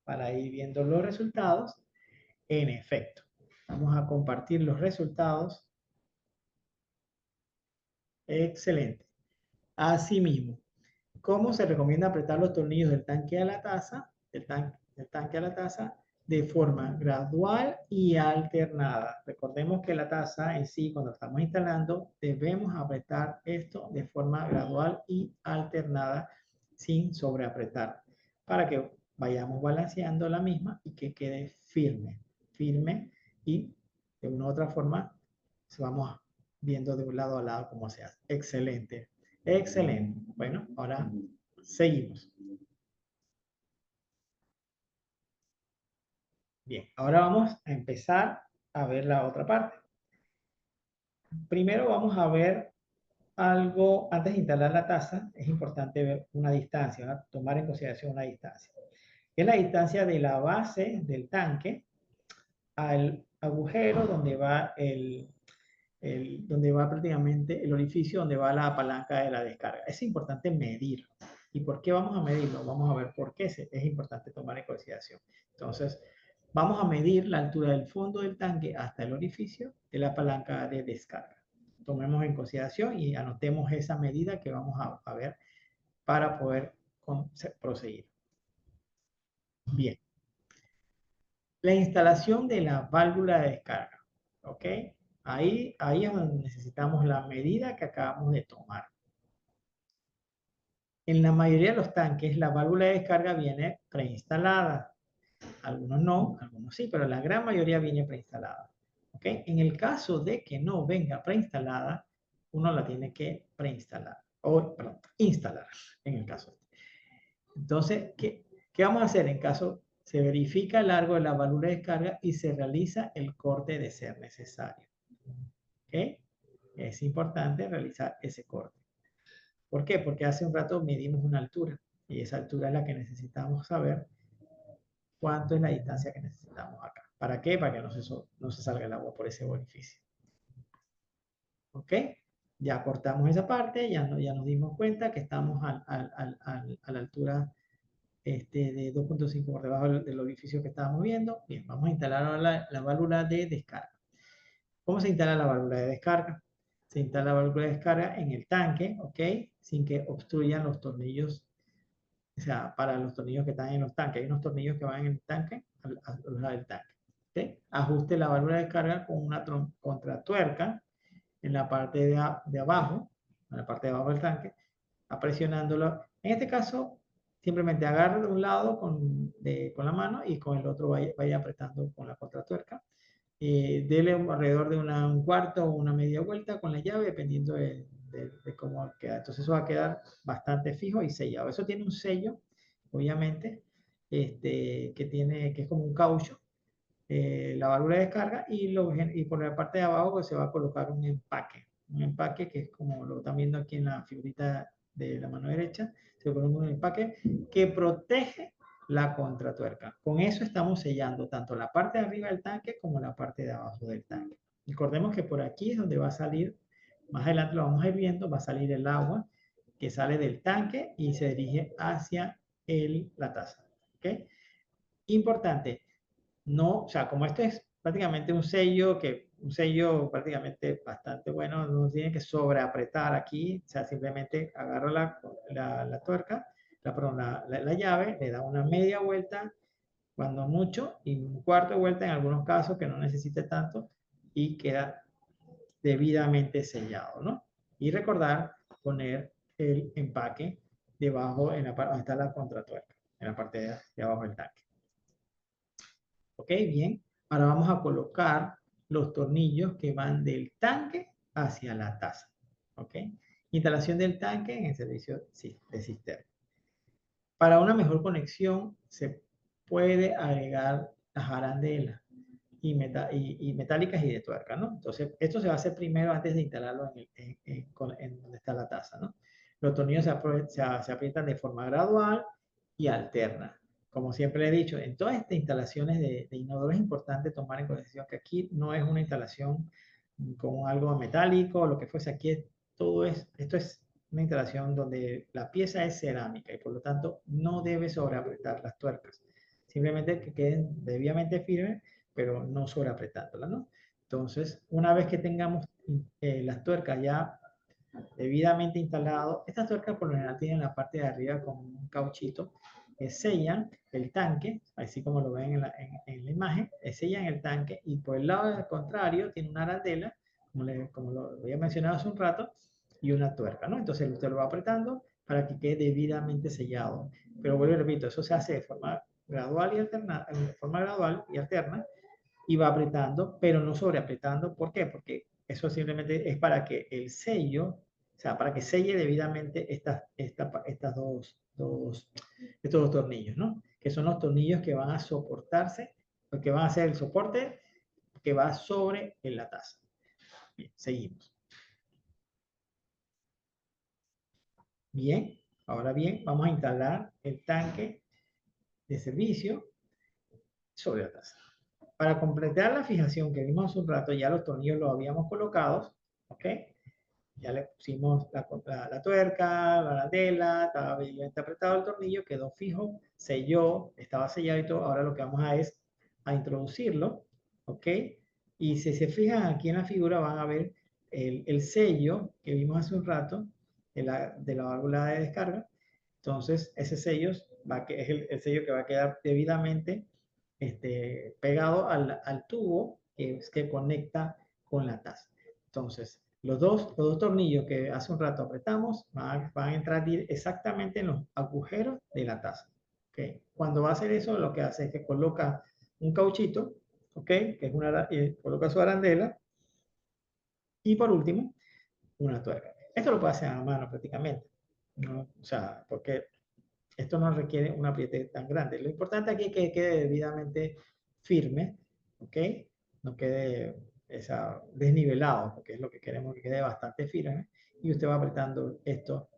para ir viendo los resultados. En efecto, vamos a compartir los resultados. Excelente. Asimismo, ¿cómo se recomienda apretar los tornillos del tanque a la taza? Del tanque a la taza de forma gradual y alternada. Recordemos que la taza en sí, cuando estamos instalando, debemos apretar esto de forma gradual y alternada sin sobreapretar, para que vayamos balanceando la misma y que quede firme y de una u otra forma se vamos viendo de un lado a lado cómo se hace. Excelente, excelente. Bueno, ahora seguimos. Bien, ahora vamos a empezar a ver la otra parte. Primero vamos a ver algo, antes de instalar la taza, es importante ver una distancia, ¿no? Tomar en consideración una distancia. Es la distancia de la base del tanque al agujero donde va donde va prácticamente el orificio donde va la palanca de la descarga. Es importante medirlo. ¿Y por qué vamos a medirlo? Vamos a ver por qué es importante tomar en consideración. Entonces, vamos a medir la altura del fondo del tanque hasta el orificio de la palanca de descarga. Tomemos en consideración y anotemos esa medida que vamos a ver para poder proseguir. Bien. La instalación de la válvula de descarga. ¿Ok? Ahí es donde necesitamos la medida que acabamos de tomar. En la mayoría de los tanques, la válvula de descarga viene preinstalada. Algunos no, algunos sí, pero la gran mayoría viene preinstalada. ¿Ok? En el caso de que no venga preinstalada, uno la tiene que preinstalar. O, perdón, instalar, en el caso. Entonces, ¿qué vamos a hacer en caso se verifica el largo de la válvula de descarga y se realiza el corte de ser necesario? ¿Ok? Es importante realizar ese corte. ¿Por qué? Porque hace un rato medimos una altura y esa altura es la que necesitamos saber cuánto es la distancia que necesitamos acá. ¿Para qué? Para que no se salga el agua por ese orificio. ¿Ok? Ya cortamos esa parte, ya nos dimos cuenta que estamos a la altura de 2.5 por debajo del orificio que estábamos viendo. Bien, vamos a instalar ahora la válvula de descarga. ¿Cómo se instala la válvula de descarga? Se instala la válvula de descarga en el tanque, ¿ok? Sin que obstruyan los tornillos, o sea, para los tornillos que están en los tanques. Hay unos tornillos que van en el tanque, al lado del tanque. ¿Ok? Ajuste la válvula de descarga con una contratuerca en la parte de abajo, en la parte de abajo del tanque, presionándolo. En este caso, simplemente agarre de un lado con la mano y con el otro vaya apretando con la contratuerca. Dele alrededor de un cuarto o una media vuelta con la llave, dependiendo de cómo queda. Entonces eso va a quedar bastante fijo y sellado. Eso tiene un sello, obviamente, que es como un caucho, la válvula de descarga, y por la parte de abajo pues, se va a colocar un empaque que es como lo están viendo aquí en la figurita de la mano derecha. Se coloca un empaque que protege la contratuerca. Con eso estamos sellando tanto la parte de arriba del tanque como la parte de abajo del tanque. Recordemos que por aquí es donde va a salir, más adelante lo vamos a ir viendo, va a salir el agua que sale del tanque y se dirige hacia la taza. ¿Okay? Importante, no, o sea, como este es prácticamente un sello prácticamente bastante bueno, no tiene que sobreapretar aquí, o sea, simplemente agarra la tuerca, perdón, la llave, le da una media vuelta, cuando mucho, y un cuarto de vuelta en algunos casos que no necesite tanto, y queda debidamente sellado, ¿no? Y recordar poner el empaque debajo, donde está la contratuerca, en la parte de abajo del tanque. Ok, bien. Ahora vamos a colocar los tornillos que van del tanque hacia la taza. ¿Ok? Instalación del tanque en el servicio de cisterna. Para una mejor conexión se puede agregar las arandelas y metálicas y de tuerca, ¿no? Entonces, esto se va a hacer primero antes de instalarlo en donde está la taza, ¿no? Los tornillos se aprietan de forma gradual y alterna. Como siempre he dicho, en todas estas instalaciones de inodoro es importante tomar en consideración que aquí no es una instalación con algo metálico o lo que fuese. Aquí esto es una instalación donde la pieza es cerámica y por lo tanto no debe sobreapretar las tuercas. Simplemente que queden debidamente firmes, pero no sobreapretándolas, ¿no? Entonces, una vez que tengamos las tuercas ya debidamente instalado, estas tuercas por lo general tienen la parte de arriba con un cauchito que sellan el tanque, así como lo ven en la imagen, sellan el tanque y por el lado contrario tiene una arandela, como lo había mencionado hace un rato, y una tuerca, ¿no? Entonces usted lo va apretando para que quede debidamente sellado. Pero vuelvo y repito, eso se hace de forma gradual y alterna, de forma gradual y alterna, y va apretando, pero no sobreapretando. ¿Por qué? Porque eso simplemente es para que el sello, o sea, para que selle debidamente estos dos tornillos, ¿no? Que son los tornillos que van a soportarse, que van a hacer el soporte que va sobre en la taza. Bien, seguimos. Bien, ahora bien, vamos a instalar el tanque de servicio sobre la taza. Para completar la fijación que vimos hace un rato, ya los tornillos los habíamos colocado, ¿ok? Ya le pusimos la tuerca, la arandela, estaba bien apretado el tornillo, quedó fijo, selló, estaba sellado y todo. Ahora lo que vamos a introducirlo, ¿ok? Y si se fijan aquí en la figura van a ver el sello que vimos hace un rato de la válvula de descarga. Entonces, ese sello es el sello que va a quedar debidamente pegado al tubo que conecta con la taza. Entonces, los dos tornillos que hace un rato apretamos van a entrar exactamente en los agujeros de la taza. ¿Okay? Cuando va a hacer eso, lo que hace es que coloca un cauchito, ¿okay? Que es coloca su arandela y por último, una tuerca. Esto lo puede hacer a mano prácticamente, ¿no? O sea, porque esto no requiere un apriete tan grande. Lo importante aquí es que quede debidamente firme, ¿ok? No quede desnivelado, porque es lo que queremos que quede bastante firme. Y usted va apretando esto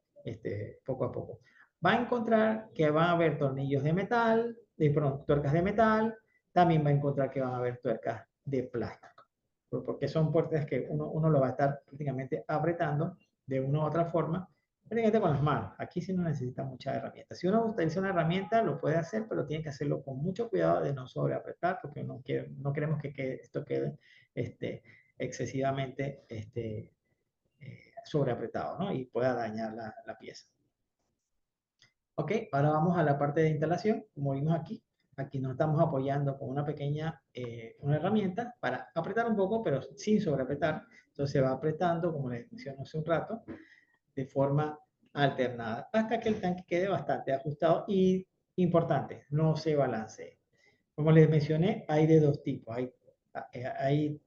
poco a poco. Va a encontrar que van a haber tornillos de metal, tuercas de metal, también va a encontrar que van a haber tuercas de plástico, porque son puertas que uno lo va a estar prácticamente apretando de una u otra forma prácticamente con las manos. Aquí sí no necesita muchas herramientas. Si uno utiliza una herramienta, lo puede hacer, pero tiene que hacerlo con mucho cuidado de no sobreapretar, porque no queremos que esto quede excesivamente sobreapretado, ¿no? Y pueda dañar la pieza. Ok, ahora vamos a la parte de instalación. Como vimos aquí, aquí nos estamos apoyando con una pequeña una herramienta para apretar un poco, pero sin sobreapretar. Entonces se va apretando, como les mencioné hace un rato, de forma alternada hasta que el tanque quede bastante ajustado y, importante, no se balancee. Como les mencioné, hay de dos tipos. Hay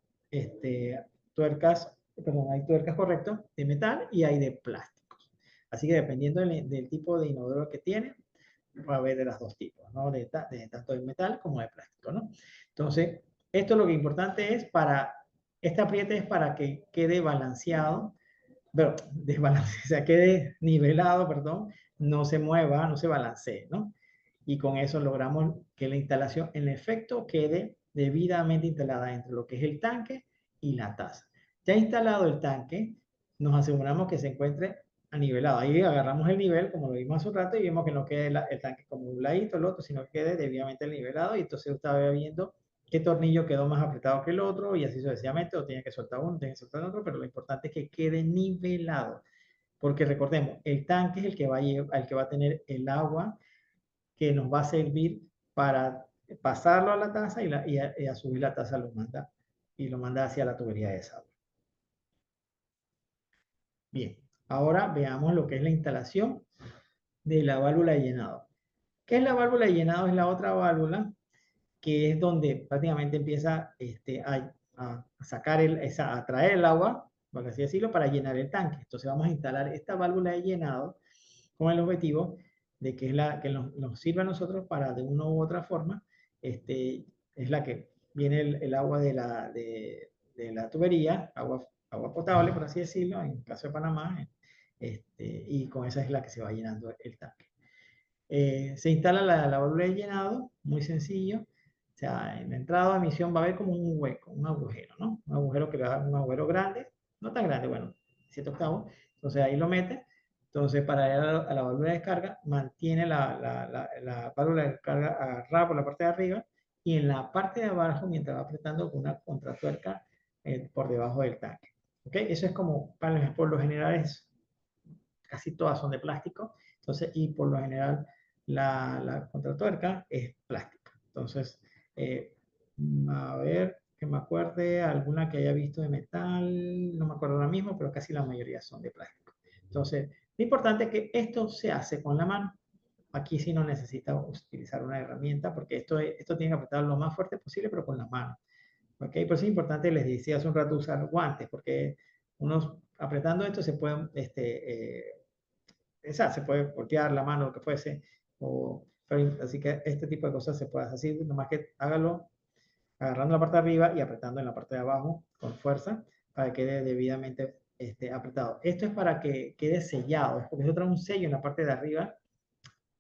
tuercas, perdón, hay tuercas correctas de metal y hay de plásticos. Así que dependiendo del tipo de inodoro que tiene, va a haber de los dos tipos, ¿no? Tanto de metal como de plástico, ¿no? Entonces, esto lo que importante es este apriete es para que quede balanceado, pero desbalance, o sea, quede nivelado, perdón, no se mueva, no se balancee, ¿no? Y con eso logramos que la instalación, en efecto, quede debidamente instalada entre lo que es el tanque y la taza. Ya instalado el tanque, nos aseguramos que se encuentre anivelado. Ahí agarramos el nivel, como lo vimos hace un rato, y vimos que no quede el tanque como un ladito, el otro, sino que quede debidamente nivelado. Y entonces usted va viendo qué tornillo quedó más apretado que el otro y así sucesivamente, o tiene que soltar uno, tiene que soltar el otro, pero lo importante es que quede nivelado, porque recordemos, el tanque es el que va a tener el agua que nos va a servir para pasarlo a la taza y a subir la taza lo manda hacia la tubería de desagüe. Bien, ahora veamos lo que es la instalación de la válvula de llenado. ¿Qué es la válvula de llenado? Es la otra válvula que es donde prácticamente empieza a sacar a traer el agua por así decirlo, para llenar el tanque. Entonces vamos a instalar esta válvula de llenado con el objetivo de que es la que nos sirva a nosotros para de una u otra forma, es la que viene el agua de la tubería, agua potable, por así decirlo, en el caso de Panamá, y con esa es la que se va llenando el tanque. Se instala la válvula de llenado, muy sencillo. O sea, en la entrada de emisión va a haber como un hueco, un agujero, ¿no? Un agujero que va, un agujero grande, no tan grande, bueno, 7 octavos. Entonces ahí lo mete. Entonces para ir a la válvula de descarga, mantiene la válvula de descarga agarrada por la parte de arriba y en la parte de abajo, mientras va apretando con una contratuerca por debajo del tanque. ¿Ok? Eso es como, por lo general, casi todas son de plástico. Entonces, y por lo general la contratuerca es plástica. Entonces, a ver, que me acuerde, alguna que haya visto de metal, no me acuerdo ahora mismo, pero casi la mayoría son de plástico. Entonces, lo importante es que esto se hace con la mano. Aquí sí no necesita utilizar una herramienta porque esto tiene que apretar lo más fuerte posible, pero con la mano. ¿Ok? Por eso es importante, les decía hace un rato, usar guantes, porque unos apretando esto se pueden, se puede voltear la mano, lo que fuese, así que este tipo de cosas se puede hacer, nomás que hágalo agarrando la parte de arriba y apretando en la parte de abajo con fuerza para que quede debidamente apretado. Esto es para que quede sellado, porque se trae un sello en la parte de arriba,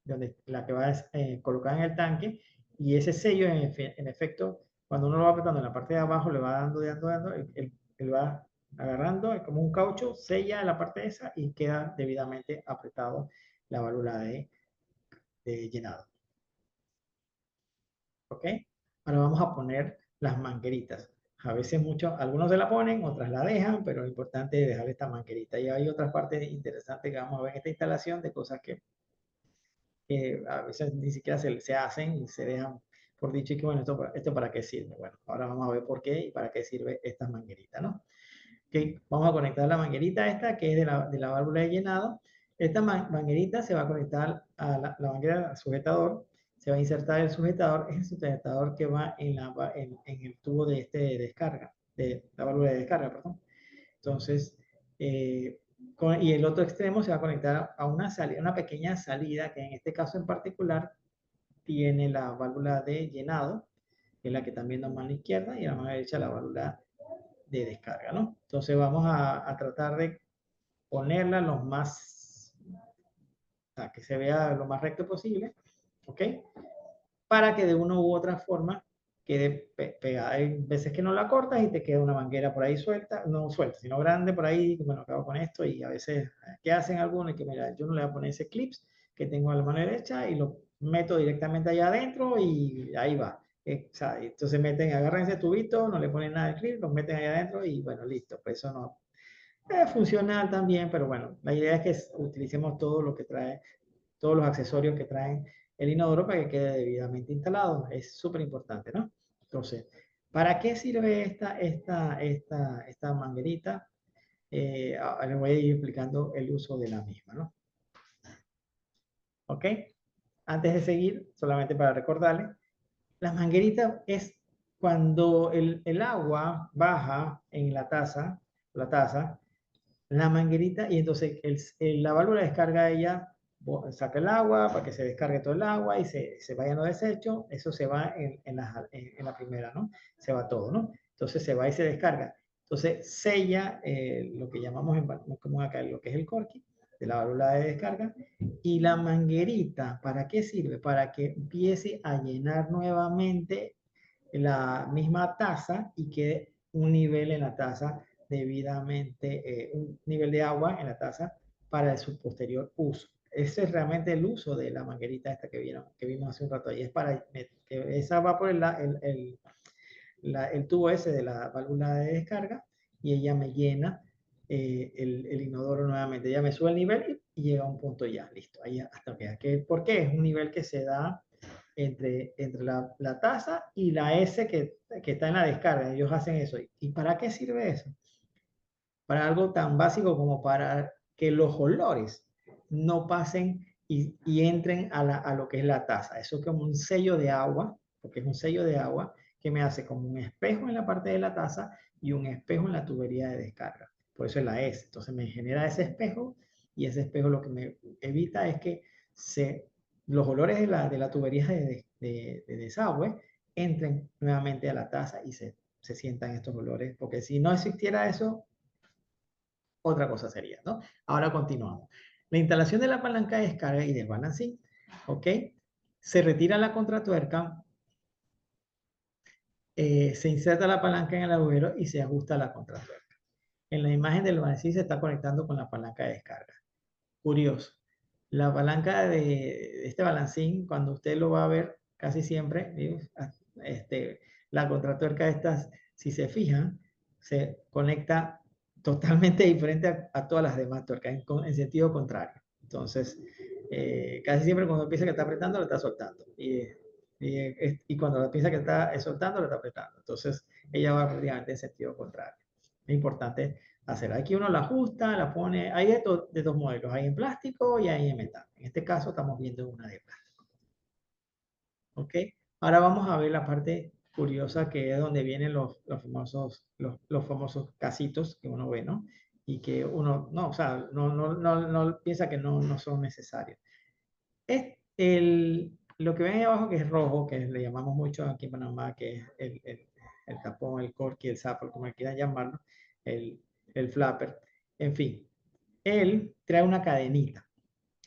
donde la que va colocada en el tanque, y ese sello, en efecto, cuando uno lo va apretando en la parte de abajo, le va dando, él va agarrando, es como un caucho, sella la parte esa y queda debidamente apretado la válvula de llenado. ¿Ok? Ahora vamos a poner las mangueritas. A veces algunos se la ponen, otras la dejan, pero lo importante es dejar esta manguerita. Y hay otras partes interesantes que vamos a ver en esta instalación de cosas que a veces ni siquiera se hacen y se dejan por dicho y que bueno, esto para qué sirve. Bueno, ahora vamos a ver por qué y para qué sirve esta manguerita, ¿no? Okay, vamos a conectar la manguerita esta que es de la válvula de llenado. Esta manguerita se va a conectar a la manguera al sujetador, se va a insertar el sujetador, es el sujetador que va en el tubo de descarga, de la válvula de descarga, perdón. Entonces, y el otro extremo se va a conectar a una salida, una pequeña salida que en este caso en particular tiene la válvula de llenado, que es la que también nos va a la izquierda, y a la mano derecha la válvula de descarga, ¿no? Entonces vamos a tratar de ponerla lo más, o sea, que se vea lo más recto posible, ¿ok? Para que de una u otra forma quede pegada. Hay veces que no la cortas y te queda una manguera por ahí suelta, no suelta, sino grande por ahí, bueno, acabo con esto y a veces, ¿qué hacen algunos? Que mira, yo no le voy a poner ese clips que tengo a la mano derecha y lo meto directamente allá adentro y ahí va. O sea, entonces agarran ese tubito, no le ponen nada de clip, lo meten allá adentro y bueno, listo, pues eso no, es funcional también, pero bueno, la idea es que utilicemos todo lo que trae, todos los accesorios que traen el inodoro para que quede debidamente instalado. Es súper importante, ¿no? Entonces, ¿para qué sirve esta manguerita? Les voy a ir explicando el uso de la misma, ¿no? ¿Ok? Antes de seguir, solamente para recordarles, la manguerita es cuando el agua baja en la taza, la manguerita y entonces la válvula de descarga ella saca el agua para que se descargue todo el agua y se vayan los desechos, eso se va en la primera, ¿no? Se va todo, ¿no? Entonces se va y se descarga. Entonces sella lo que llamamos en común acá lo que es el corky de la válvula de descarga y la manguerita, ¿para qué sirve? Para que empiece a llenar nuevamente la misma taza y quede un nivel en la taza debidamente, un nivel de agua en la taza para su posterior uso. Ese es realmente el uso de la manguerita esta que vimos hace un rato. Y es para que esa va por el tubo ese de la válvula de descarga y ella me llena el inodoro nuevamente. Ella me sube el nivel y llega a un punto ya, listo. Ahí hasta que, ¿por qué? Es un nivel que se da entre la taza y la S que está en la descarga. Ellos hacen eso. ¿Y para qué sirve eso? Para algo tan básico como para que los olores no pasen y entren a lo que es la taza. Eso es como un sello de agua, porque es un sello de agua que me hace como un espejo en la parte de la taza y un espejo en la tubería de descarga. por eso es la S. Entonces me genera ese espejo y ese espejo lo que me evita es que los olores de la tubería de desagüe entren nuevamente a la taza y se sientan estos olores, porque si no existiera eso, otra cosa sería, ¿no? Ahora continuamos. La instalación de la palanca de descarga y del balancín, ¿ok? Se retira la contratuerca, se inserta la palanca en el agujero y se ajusta la contratuerca. En la imagen del balancín se está conectando con la palanca de descarga. Curioso. La palanca de este balancín, cuando usted lo va a ver casi siempre, la contratuerca estas, si se fijan, se conecta totalmente diferente a todas las demás tuercas, en sentido contrario. Entonces, casi siempre cuando piensa que está apretando, lo está soltando. Y cuando piensa que está soltando, lo está apretando. Entonces, ella va prácticamente en sentido contrario. Es importante hacer. Aquí uno la ajusta, la pone, hay de dos modelos, hay en plástico y hay en metal. En este caso estamos viendo una de plástico. ¿Ok? Ahora vamos a ver la parte curiosa que es donde vienen los famosos casitos que uno ve, ¿no? Y que uno, no, o sea, no piensa que no son necesarios. Lo que ven ahí abajo que es rojo, que le llamamos mucho aquí en Panamá, que es el tapón, el corky, el zapper, como quieran llamarlo, el, el flapper, en fin. Él trae una cadenita,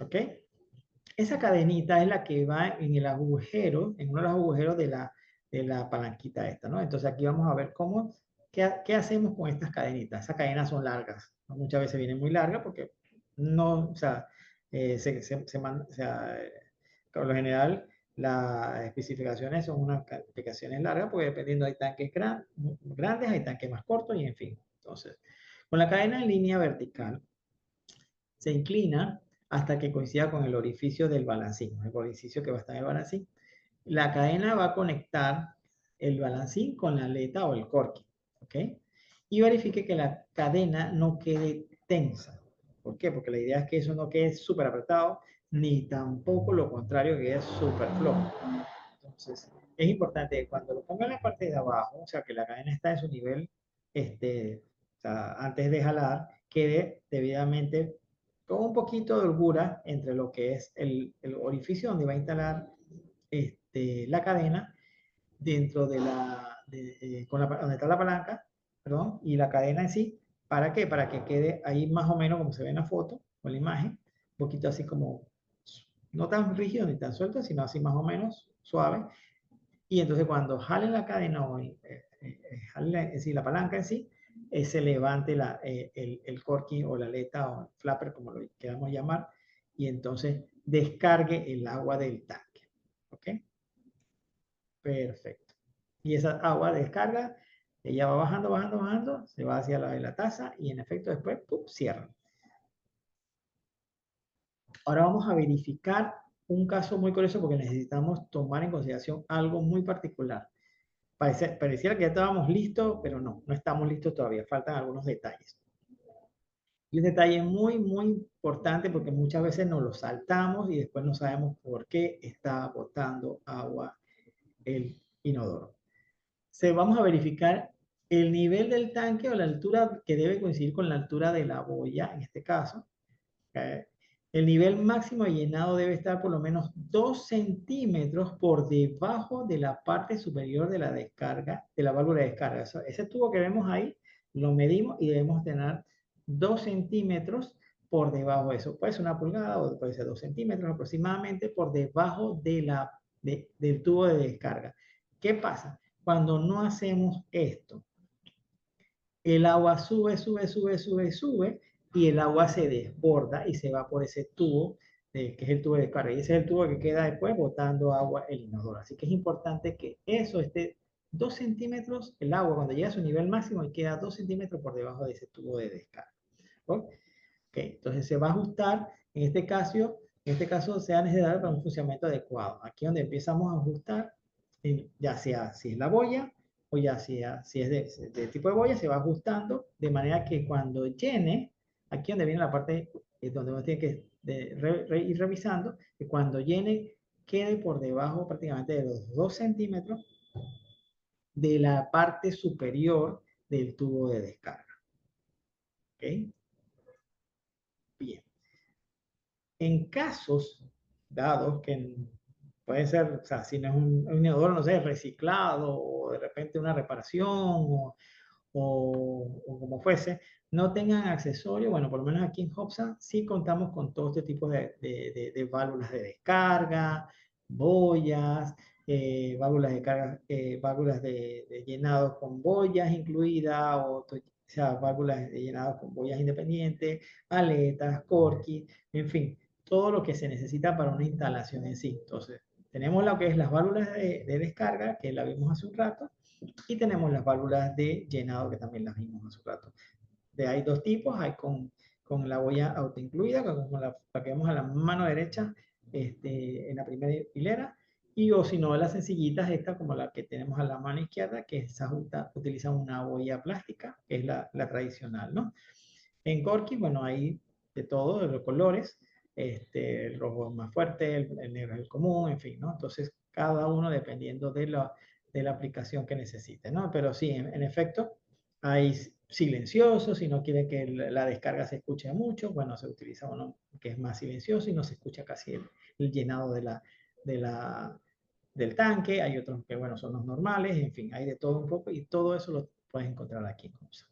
¿ok? Esa cadenita es la que va en el agujero, en uno de los agujeros de la palanquita esta, ¿no? Entonces aquí vamos a ver qué hacemos con estas cadenitas. Esas cadenas son largas, ¿no? Muchas veces vienen muy largas porque no, o sea, o sea, por lo general las especificaciones son unas especificaciones largas porque dependiendo hay tanques grandes, hay tanques más cortos y en fin. Entonces, con la cadena en línea vertical, se inclina hasta que coincida con el orificio del balancín, el orificio que va a estar en el balancín. La cadena va a conectar el balancín con la aleta o el corky, ¿ok? Y verifique que la cadena no quede tensa. ¿Por qué? Porque la idea es que eso no quede súper apretado, ni tampoco lo contrario, que quede súper flojo. Entonces, es importante que cuando lo ponga en la parte de abajo, o sea, que la cadena está en su nivel, o sea, antes de jalar, quede debidamente con un poquito de holgura entre lo que es el orificio donde va a instalar la cadena dentro de donde está la palanca, perdón, y la cadena en sí. ¿Para qué? Para que quede ahí más o menos como se ve en la foto o en la imagen, un poquito así como, no tan rígido ni tan suelto, sino así más o menos suave. Y entonces cuando jale la cadena o jale en sí, la palanca en sí, se levante el corky o la aleta o el flapper, como lo queramos llamar, y entonces descargue el agua del tanque. ¿Ok? Perfecto. Y esa agua descarga, ella va bajando, bajando, bajando, se va hacia la taza y en efecto después ¡pum!, cierra. Ahora vamos a verificar un caso muy curioso porque necesitamos tomar en consideración algo muy particular. Pareciera que ya estábamos listos, pero no estamos listos todavía, faltan algunos detalles. Y un detalle muy importante porque muchas veces nos lo saltamos y después no sabemos por qué está botando agua el inodoro. Vamos a verificar el nivel del tanque o la altura que debe coincidir con la altura de la boya, en este caso. ¿Okay? El nivel máximo de llenado debe estar por lo menos 2 centímetros por debajo de la parte superior de la descarga, de la válvula de descarga. Ese tubo que vemos ahí, lo medimos y debemos tener 2 centímetros por debajo de eso. Puede ser 1 pulgada o puede ser 2 centímetros aproximadamente por debajo del tubo de descarga. ¿Qué pasa? Cuando no hacemos esto, el agua sube y el agua se desborda y se va por ese tubo, que es el tubo de descarga. Y ese es el tubo que queda después botando agua el inodoro. Así que es importante que eso esté 2 centímetros, el agua cuando llega a su nivel máximo y queda 2 centímetros por debajo de ese tubo de descarga. ¿Ok? Entonces se va a ajustar, en este caso sea necesario para un funcionamiento adecuado. Aquí donde empezamos a ajustar, ya sea si es la boya o ya sea si es de tipo de boya, se va ajustando de manera que cuando llene, aquí donde viene la parte donde uno tiene que ir revisando, que cuando llene quede por debajo prácticamente de los 2 centímetros de la parte superior del tubo de descarga. ¿ok? Bien. En casos dados que puede ser, o sea, si no es un inodoro, no sé, reciclado o de repente una reparación o como fuese, no tengan accesorio, bueno, por lo menos aquí en Hobsa sí contamos con todo este tipo de válvulas de descarga, boyas, válvulas de carga, válvulas de llenado con boyas incluidas, o sea, válvulas de llenado con boyas independientes, aletas, corky, en fin, todo lo que se necesita para una instalación en sí. Entonces, tenemos lo que es las válvulas de descarga, que la vimos hace un rato, y tenemos las válvulas de llenado, que también las vimos hace un rato. Hay dos tipos, hay con la boya autoincluida, con la que vemos a la mano derecha en la primera hilera, y o si no, las sencillitas, esta como la que tenemos a la mano izquierda, que utiliza una boya plástica, que es la tradicional, ¿no? En Corky, bueno, hay de todo, de los colores, el rojo es más fuerte, el negro es el común, en fin, ¿no? Entonces, cada uno dependiendo de la aplicación que necesite, ¿no? Pero sí, en efecto, hay silencioso, si no quiere que la descarga se escuche mucho, bueno, se utiliza uno que es más silencioso y no se escucha casi el llenado de la, del tanque, hay otros que, bueno, son los normales, en fin, hay de todo un poco y todo eso lo puedes encontrar aquí en Comsa.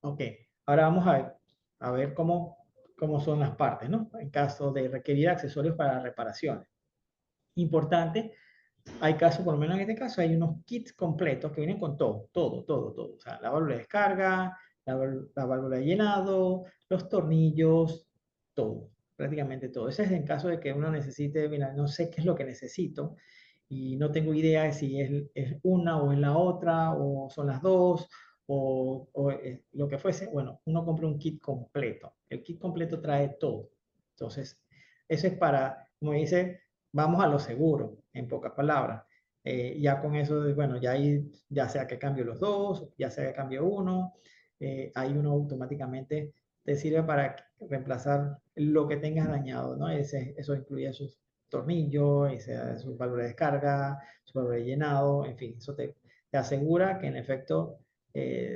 Ok, ahora vamos a ver cómo son las partes, ¿no? En caso de requerir accesorios para reparaciones. Importante, hay casos, por lo menos en este caso, hay unos kits completos que vienen con todo. O sea, la válvula de descarga, la válvula de llenado, los tornillos, todo, prácticamente todo. Ese es en caso de que uno necesite, mira, no sé qué es lo que necesito y no tengo idea de si es una o es la otra, o son las dos, o lo que fuese. Bueno, uno compra un kit completo. El kit completo trae todo. Entonces, eso es para, como dice, vamos a lo seguro, en pocas palabras. Ya con eso, bueno, ya sea que cambio los dos, ya sea que cambio uno, ahí uno automáticamente te sirve para reemplazar lo que tengas dañado, ¿no? Eso incluye sus tornillos, su válvula de descarga, su válvula de llenado, en fin, eso te asegura que en efecto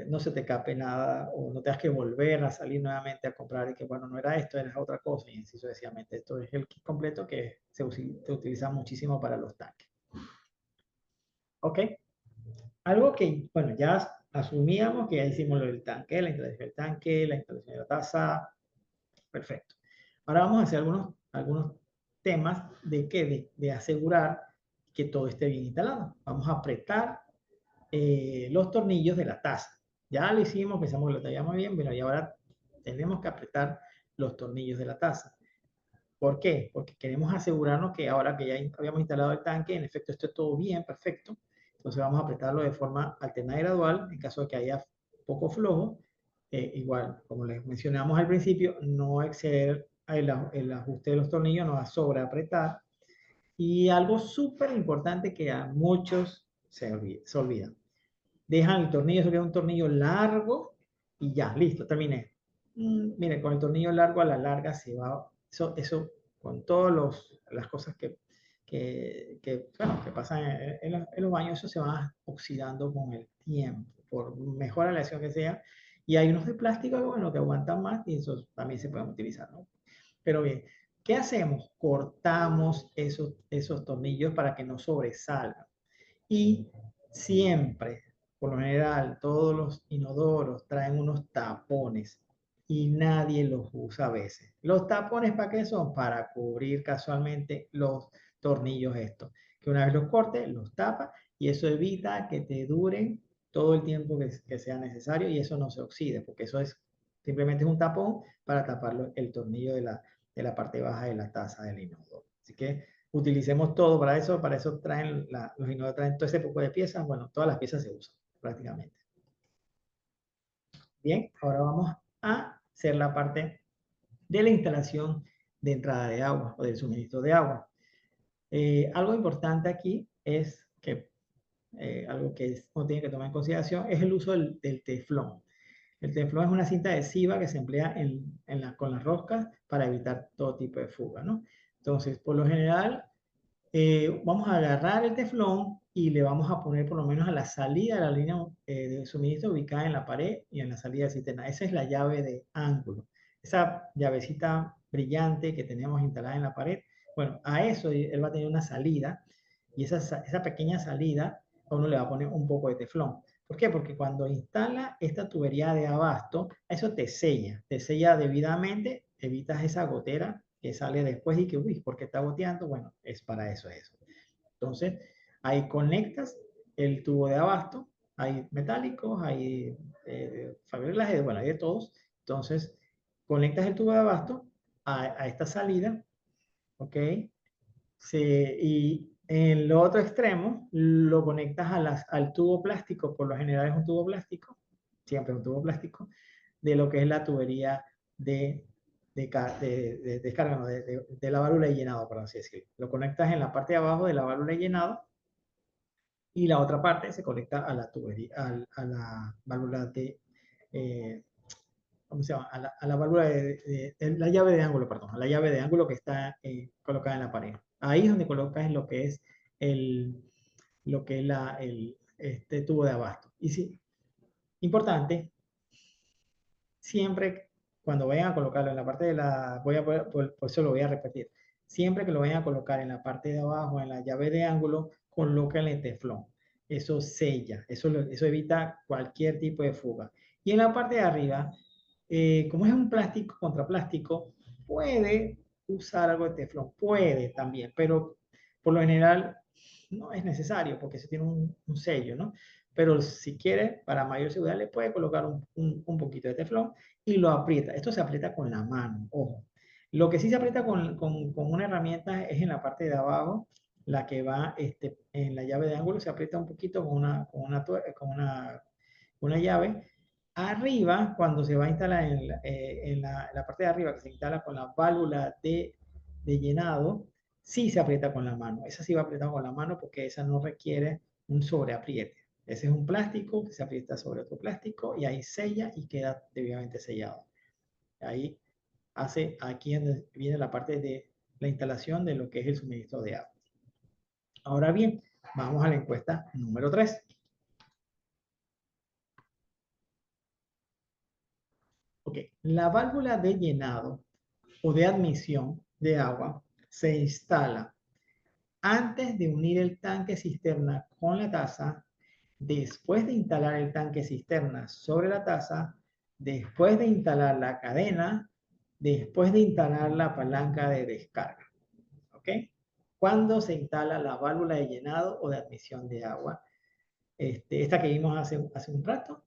no se te escape nada o no tengas que volver a salir nuevamente a comprar y que, bueno, no era esto, era otra cosa, y así sucesivamente. Esto es el kit completo que se utiliza muchísimo para los tanques. ¿Ok? Algo que, bueno, ya asumíamos que ya hicimos lo del tanque, la instalación del tanque, la instalación de la taza, perfecto. Ahora vamos a hacer algunos temas de asegurar que todo esté bien instalado. Vamos a apretar los tornillos de la taza. Ya lo hicimos, pensamos que lo traíamos bien, pero ahora tenemos que apretar los tornillos de la taza. ¿Por qué? Porque queremos asegurarnos que ahora que ya habíamos instalado el tanque, en efecto esté todo bien, perfecto. Entonces vamos a apretarlo de forma alternada y gradual en caso de que haya poco flojo. Igual, como les mencionamos al principio, no exceder el ajuste de los tornillos, no va a sobreapretar. Y algo súper importante que a muchos se olvidan. Dejan el tornillo, sería un tornillo largo y ya, listo, terminé. Miren, con el tornillo largo a la larga se va, eso con todas las cosas bueno, que pasan en los baños, eso se va oxidando con el tiempo, por mejor aleación que sea. Y hay unos de plástico, bueno, que aguantan más y esos también se pueden utilizar, ¿no? Pero bien, ¿qué hacemos? Cortamos esos tornillos para que no sobresalgan. Y siempre, por lo general, todos los inodoros traen unos tapones y nadie los usa a veces. ¿Los tapones para qué son? Para cubrir casualmente los tornillos estos. Que una vez los cortes, los tapa y eso evita que te duren todo el tiempo que sea necesario y eso no se oxide, porque eso es simplemente un tapón para tapar el tornillo de la parte baja de la taza del inodoro. Así que utilicemos todo para eso traen los inodoros traen todo ese poco de piezas, bueno, todas las piezas se usan prácticamente. Bien, ahora vamos a hacer la parte de la instalación de entrada de agua o del suministro de agua. Algo importante aquí es que algo que uno tiene que tomar en consideración es el uso del teflón. El teflón es una cinta adhesiva que se emplea con las roscas para evitar todo tipo de fuga, ¿no? Entonces, por lo general, vamos a agarrar el teflón y le vamos a poner por lo menos a la salida de la línea de suministro ubicada en la pared y en la salida de cisterna. Esa es la llave de ángulo. Esa llavecita brillante que tenemos instalada en la pared, bueno, a eso él va a tener una salida y esa pequeña salida a uno le va a poner un poco de teflón. ¿Por qué? Porque cuando instala esta tubería de abasto, eso te sella debidamente, evitas esa gotera que sale después y que, uy, ¿por qué está goteando? Bueno, es para eso, eso. Entonces, ahí conectas el tubo de abasto, hay metálicos, hay fibrilajes, bueno, hay de todos. Entonces, conectas el tubo de abasto a esta salida, ¿ok? Y en el otro extremo lo conectas al tubo plástico, por lo general es un tubo plástico, siempre un tubo plástico, de lo que es la tubería de descarga, no, de la válvula de llenado, por así decirlo. Lo conectas en la parte de abajo de la válvula de llenado y la otra parte se conecta a la tubería, a la válvula eh, ¿cómo se llama? A la válvula de la llave de ángulo, perdón, a la llave de ángulo que está colocada en la pared. Ahí es donde colocas lo que es lo que es este tubo de abasto. Y sí, importante, siempre cuando vayan a colocarlo en la parte de la, por eso lo voy a repetir, siempre que lo vayan a colocar en la parte de abajo, en la llave de ángulo, colóquenle teflón. Eso sella, eso evita cualquier tipo de fuga. Y en la parte de arriba, como es un plástico contra plástico, puede usar algo de teflón, puede también, pero por lo general no es necesario porque se tiene un sello, ¿no? Pero si quiere, para mayor seguridad, le puede colocar un poquito de teflón y lo aprieta. Esto se aprieta con la mano, ojo. Lo que sí se aprieta con una herramienta es en la parte de abajo, la que va en la llave de ángulo, se aprieta un poquito con una llave. Arriba, cuando se va a instalar en la parte de arriba, que se instala con la válvula de llenado, sí se aprieta con la mano. Esa sí va apretada con la mano porque esa no requiere un sobreapriete. Ese es un plástico que se aprieta sobre otro plástico y ahí sella y queda debidamente sellado. Ahí aquí viene la parte de la instalación de lo que es el suministro de agua. Ahora bien, vamos a la encuesta número 3. Ok, la válvula de llenado o de admisión de agua se instala antes de unir el tanque cisterna con la taza, después de instalar el tanque cisterna sobre la taza, después de instalar la cadena, después de instalar la palanca de descarga. ¿Ok? ¿Cuándo se instala la válvula de llenado o de admisión de agua? Esta que vimos hace un rato.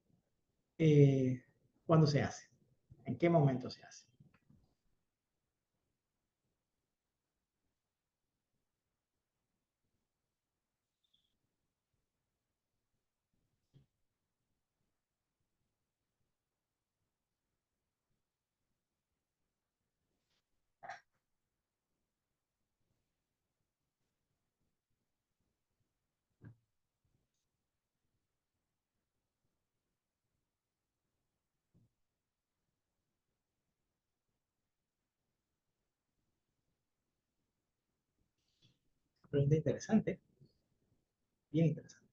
¿Cuándo se hace? ¿En qué momento se hace? Pregunta interesante, bien interesante.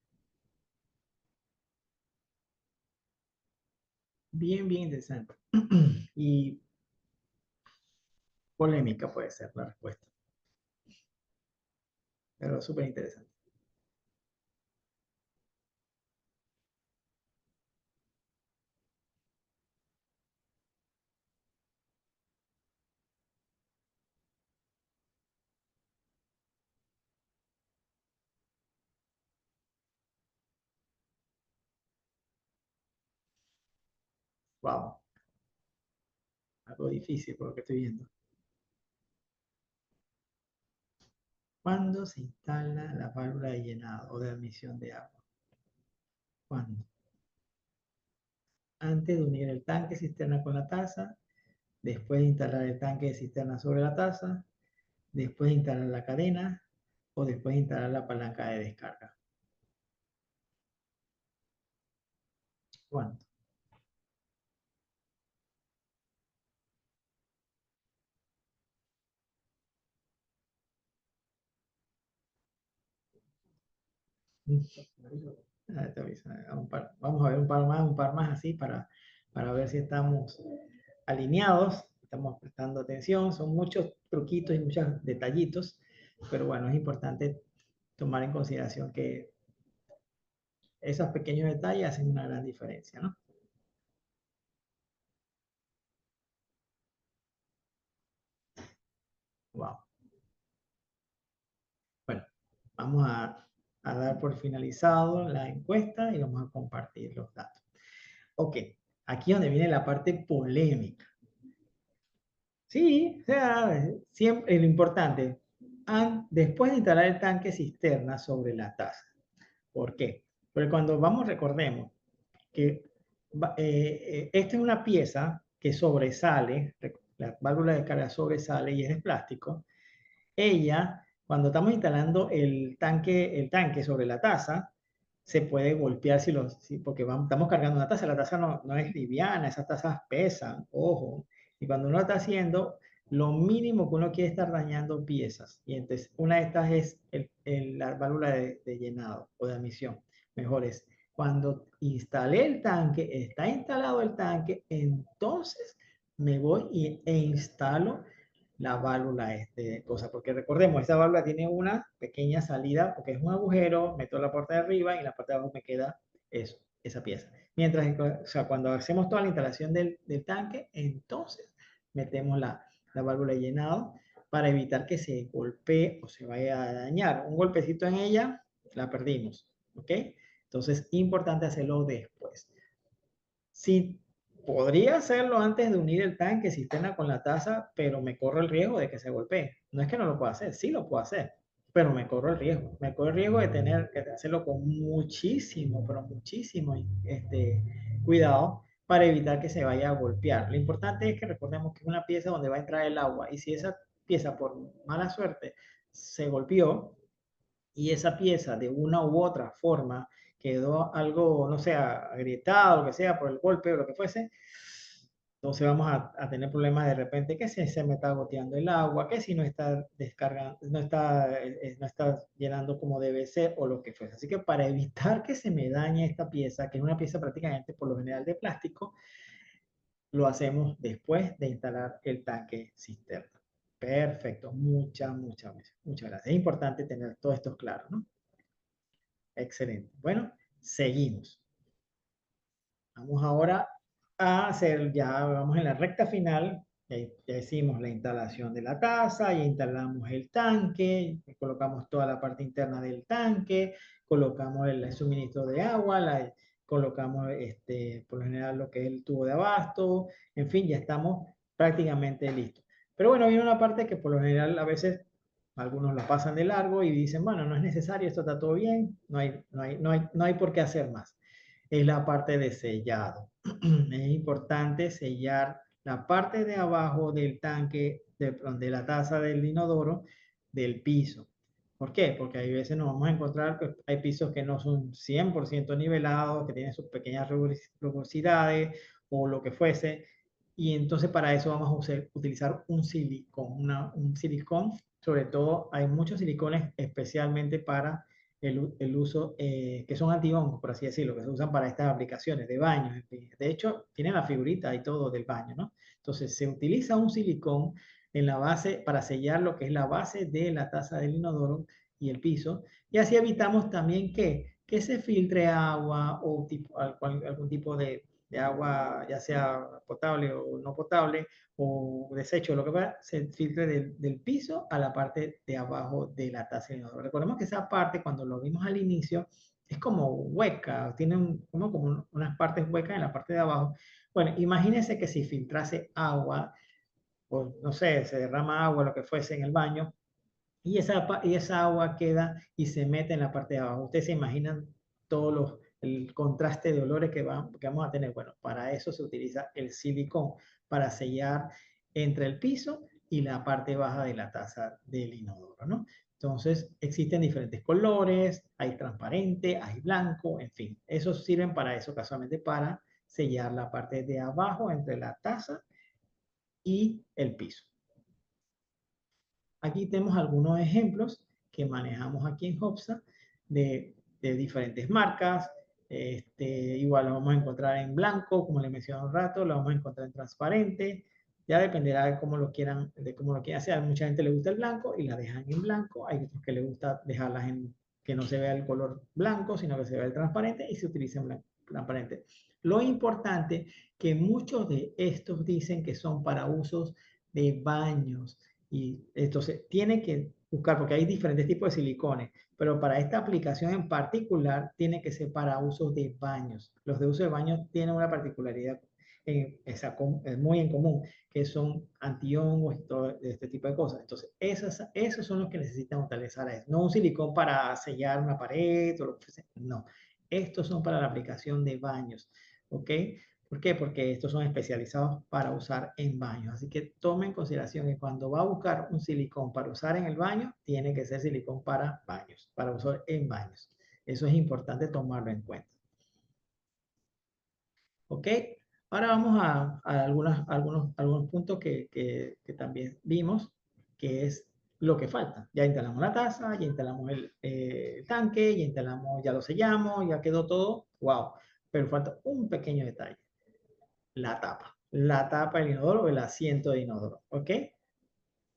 Bien, bien interesante. Y polémica puede ser la respuesta, pero súper interesante. Wow, algo difícil por lo que estoy viendo. ¿Cuándo se instala la válvula de llenado o de admisión de agua? ¿Cuándo? Antes de unir el tanque cisterna con la taza, después de instalar el tanque de cisterna sobre la taza, después de instalar la cadena o después de instalar la palanca de descarga. ¿Cuándo? Ah, te aviso, vamos a ver un par más así para ver si estamos alineados, estamos prestando atención. Son muchos truquitos y muchos detallitos, pero bueno, es importante tomar en consideración que esos pequeños detalles hacen una gran diferencia, ¿no? Wow. Bueno, vamos a dar por finalizado la encuesta y vamos a compartir los datos. Ok, aquí es donde viene la parte polémica. Sí, o sea, siempre lo importante, después de instalar el tanque cisterna sobre la taza. ¿Por qué? Porque cuando vamos, recordemos que esta es una pieza que sobresale, la válvula de carga sobresale y es de plástico. Ella, cuando estamos instalando el tanque sobre la taza, se puede golpear porque estamos cargando una taza. La taza no es liviana, esas tazas pesan, ojo. Y cuando uno está haciendo, lo mínimo que uno quiere estar dañando piezas. Y entonces, una de estas es la válvula de llenado o de admisión. Mejor es, cuando instalé el tanque, está instalado el tanque, entonces me voy e instalo la válvula cosa, porque recordemos, esta válvula tiene una pequeña salida, porque es un agujero, meto la parte de arriba y en la parte de abajo me queda eso, esa pieza. Mientras, o sea, cuando hacemos toda la instalación del tanque, entonces metemos la válvula de llenado para evitar que se golpee o se vaya a dañar. Un golpecito en ella, la perdimos, ¿ok? Entonces, importante hacerlo después. Si podría hacerlo antes de unir el tanque cisterna con la taza, pero me corro el riesgo de que se golpee. No es que no lo pueda hacer, sí lo puedo hacer, pero me corro el riesgo. Me corro el riesgo de tener que hacerlo con muchísimo, pero muchísimo cuidado para evitar que se vaya a golpear. Lo importante es que recordemos que es una pieza donde va a entrar el agua y si esa pieza por mala suerte se golpeó, y esa pieza de una u otra forma quedó algo, no sé, agrietada o lo que sea por el golpe o lo que fuese, entonces vamos a tener problemas de repente que se me está goteando el agua, que si no está descargando, no está llenando como debe ser o lo que fuese. Así que para evitar que se me dañe esta pieza, que es una pieza prácticamente por lo general de plástico, lo hacemos después de instalar el tanque cisterna. Perfecto, muchas gracias. Es importante tener todo esto claro, ¿no? Excelente. Bueno, seguimos. Vamos ahora a hacer, ya vamos en la recta final. Ya hicimos la instalación de la taza, ya instalamos el tanque, colocamos toda la parte interna del tanque, colocamos el suministro de agua, colocamos por lo general lo que es el tubo de abasto, en fin, ya estamos prácticamente listos. Pero bueno, viene una parte que por lo general a veces algunos lo pasan de largo y dicen, bueno, no es necesario, esto está todo bien, no hay por qué hacer más. Es la parte de sellado. Es importante sellar la parte de abajo del tanque, de la taza del inodoro, del piso. ¿Por qué? Porque hay veces nos vamos a encontrar que hay pisos que no son 100% nivelados, que tienen sus pequeñas rugosidades o lo que fuese. Y entonces para eso vamos a utilizar un silicón, un silicón. Sobre todo hay muchos silicones especialmente para el uso, que son antihongos, por así decirlo, que se usan para estas aplicaciones de baños. De hecho, tienen la figurita y todo del baño, ¿no? Entonces, se utiliza un silicón en la base para sellar lo que es la base de la taza del inodoro y el piso, y así evitamos también que se filtre agua o algún tipo de agua, ya sea potable o no potable, o desecho, lo que va, se filtre del piso a la parte de abajo de la taza de inodoro. Recordemos que esa parte, cuando lo vimos al inicio, es como hueca, tiene como unas partes huecas en la parte de abajo. Bueno, imagínense que si filtrase agua, o no sé, se derrama agua, lo que fuese en el baño, y esa agua queda y se mete en la parte de abajo. Ustedes se imaginan el contraste de olores que vamos a tener. Bueno, para eso se utiliza el silicón, para sellar entre el piso y la parte baja de la taza del inodoro, ¿no? Entonces, existen diferentes colores, hay transparente, hay blanco, en fin. Esos sirven para eso, casualmente, para sellar la parte de abajo entre la taza y el piso. Aquí tenemos algunos ejemplos que manejamos aquí en Hopsa de diferentes marcas. Igual lo vamos a encontrar en blanco, como les mencioné un rato, lo vamos a encontrar en transparente. Ya dependerá de cómo lo quieran, hacer. A mucha gente le gusta el blanco y la dejan en blanco. Hay otros que les gusta dejarlas en que no se vea el color blanco, sino que se vea el transparente y se utiliza en blanco, transparente. Lo importante que muchos de estos dicen que son para usos de baños y entonces tiene que buscar, porque hay diferentes tipos de silicones, pero para esta aplicación en particular tiene que ser para usos de baños. Los de uso de baños tienen una particularidad muy en común, que son antihongos y todo este tipo de cosas. Entonces, esos son los que necesitan utilizar eso. No un silicón para sellar una pared o lo que sea. No, estos son para la aplicación de baños. ¿Ok? ¿Por qué? Porque estos son especializados para usar en baños. Así que tome en consideración que cuando va a buscar un silicón para usar en el baño, tiene que ser silicón para baños, para usar en baños. Eso es importante tomarlo en cuenta. ¿Ok? Ahora vamos a algunos puntos que también vimos, que es lo que falta. Ya instalamos la taza, ya instalamos el tanque, ya instalamos, ya lo sellamos, ya quedó todo. ¡Wow! Pero falta un pequeño detalle. La tapa. La tapa del inodoro o el asiento de inodoro. ¿Ok?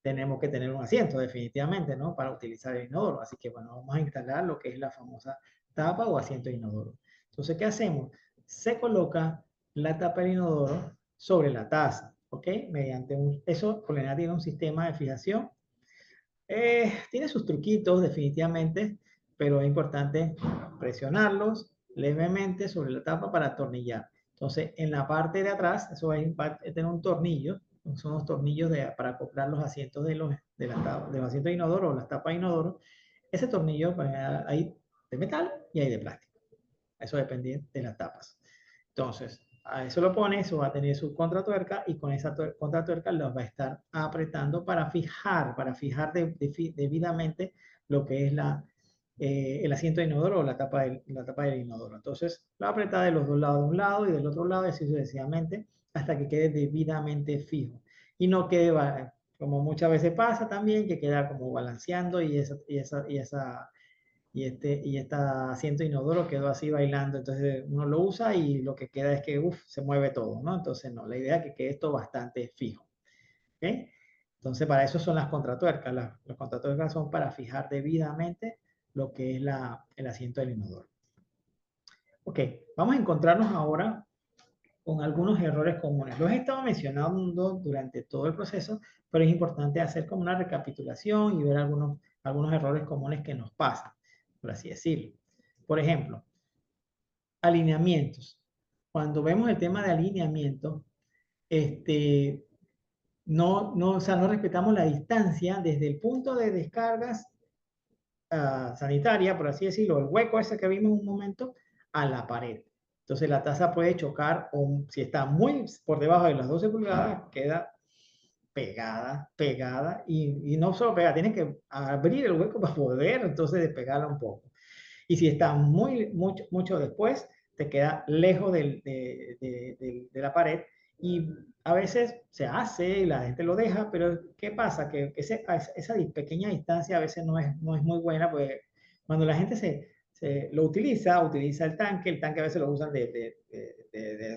Tenemos que tener un asiento definitivamente, ¿no? Para utilizar el inodoro. Así que, bueno, vamos a instalar lo que es la famosa tapa o asiento de inodoro. Entonces, ¿qué hacemos? Se coloca la tapa del inodoro sobre la taza, ¿ok? Eso, por lo general, tiene un sistema de fijación. Tiene sus truquitos, definitivamente, pero es importante presionarlos levemente sobre la tapa para atornillar. Entonces, en la parte de atrás, eso va a tener un tornillo, son los tornillos para acoplar los asientos de los asientos de inodoro o las tapas de inodoro. Ese tornillo hay de metal y hay de plástico. Eso depende de las tapas. Entonces, a eso lo pone, eso va a tener su contratuerca y con esa contratuerca lo va a estar apretando para fijar debidamente lo que es el asiento de inodoro o la tapa del inodoro. Entonces, lo aprieta de los dos lados de un lado y del otro lado, y así sucesivamente, hasta que quede debidamente fijo. Y no quede, como muchas veces pasa también, que queda como balanceando y este asiento inodoro quedó así bailando, entonces uno lo usa y lo que queda es que se mueve todo, ¿no? Entonces no, la idea es que quede esto bastante fijo, ¿ok? Entonces para eso son las contratuercas, las contratuercas son para fijar debidamente lo que es el asiento del inodoro. Ok, vamos a encontrarnos ahora con algunos errores comunes. Los he estado mencionando durante todo el proceso, pero es importante hacer como una recapitulación y ver algunos errores comunes que nos pasan, por así decirlo. Por ejemplo, alineamientos. Cuando vemos el tema de alineamiento, o sea, no respetamos la distancia desde el punto de descargas sanitaria, por así decirlo, el hueco ese que vimos un momento, a la pared. Entonces la taza puede chocar, o si está muy por debajo de las 12 pulgadas, queda pegada, y no solo pegada, tienes que abrir el hueco para poder entonces despegarla un poco. Y si está mucho después, te queda lejos de la pared y a veces se hace y la gente lo deja, pero ¿qué pasa? Que esa pequeña distancia a veces no es muy buena, porque cuando la gente lo utiliza el tanque a veces lo usan o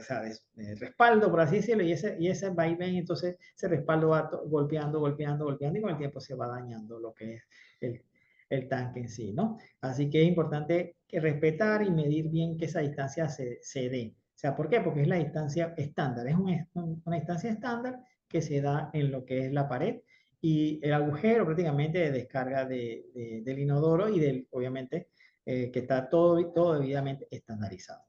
sea, de respaldo, por así decirlo, y ese vaivén, entonces ese respaldo va golpeando, y con el tiempo se va dañando lo que es el tanque en sí, ¿no? Así que es importante respetar y medir bien que esa distancia se dé. O sea, ¿por qué? Porque es la distancia estándar, es una distancia estándar que se da en lo que es la pared y el agujero prácticamente de descarga del inodoro y obviamente, que está todo debidamente estandarizado.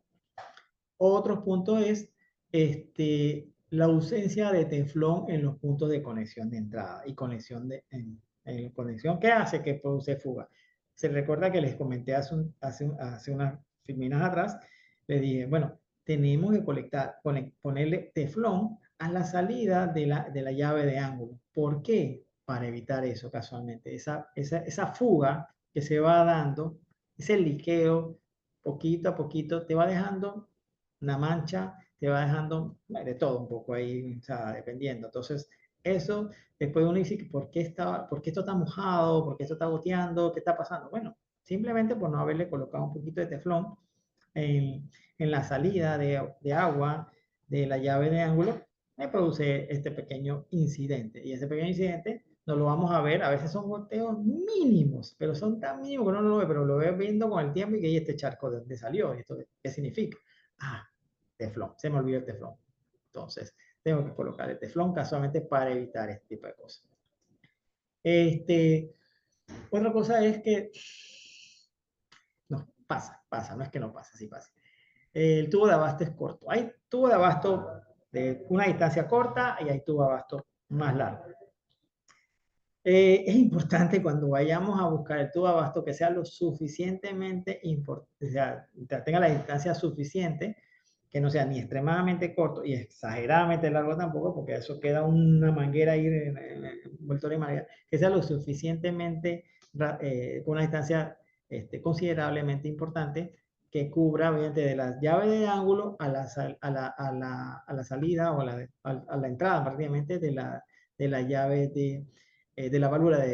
Otro punto es la ausencia de teflón en los puntos de conexión de entrada y en conexión que hace que produce fuga. Se recuerda que les comenté hace unas filminas atrás, les dije, bueno, tenemos que ponerle teflón a la salida de la llave de ángulo. ¿Por qué? Para evitar eso casualmente. Esa fuga que se va dando, ese liqueo, poquito a poquito, te va dejando una mancha, te va dejando de todo un poco ahí, o sea, dependiendo. Entonces, eso, después uno dice, ¿por qué esto está mojado? ¿Por qué esto está goteando? ¿Qué está pasando? Bueno, simplemente por no haberle colocado un poquito de teflón en la salida de agua de la llave de ángulo, me produce este pequeño incidente. Y ese pequeño incidente no lo vamos a ver, a veces son goteos mínimos, pero son tan mínimos que uno no lo ve, pero lo ve viendo con el tiempo y que hay este charco de dónde salió. ¿Esto qué significa? Ah, teflón, se me olvidó el teflón. Entonces, tengo que colocar el teflón casualmente para evitar este tipo de cosas. Otra cosa es que, no, pasa, no es que no pasa, sí pasa. El tubo de abasto es corto. Hay tubo de abasto de una distancia corta y hay tubo de abasto más largo. Es importante cuando vayamos a buscar el tubo de abasto que sea lo suficientemente importante, o sea, tenga la distancia suficiente, que no sea ni extremadamente corto y exageradamente largo tampoco, porque eso queda una manguera ahí envoltoria de manguera, que sea lo suficientemente con una distancia considerablemente importante que cubra obviamente de la llave de ángulo a la salida o a la entrada prácticamente de la llave de la válvula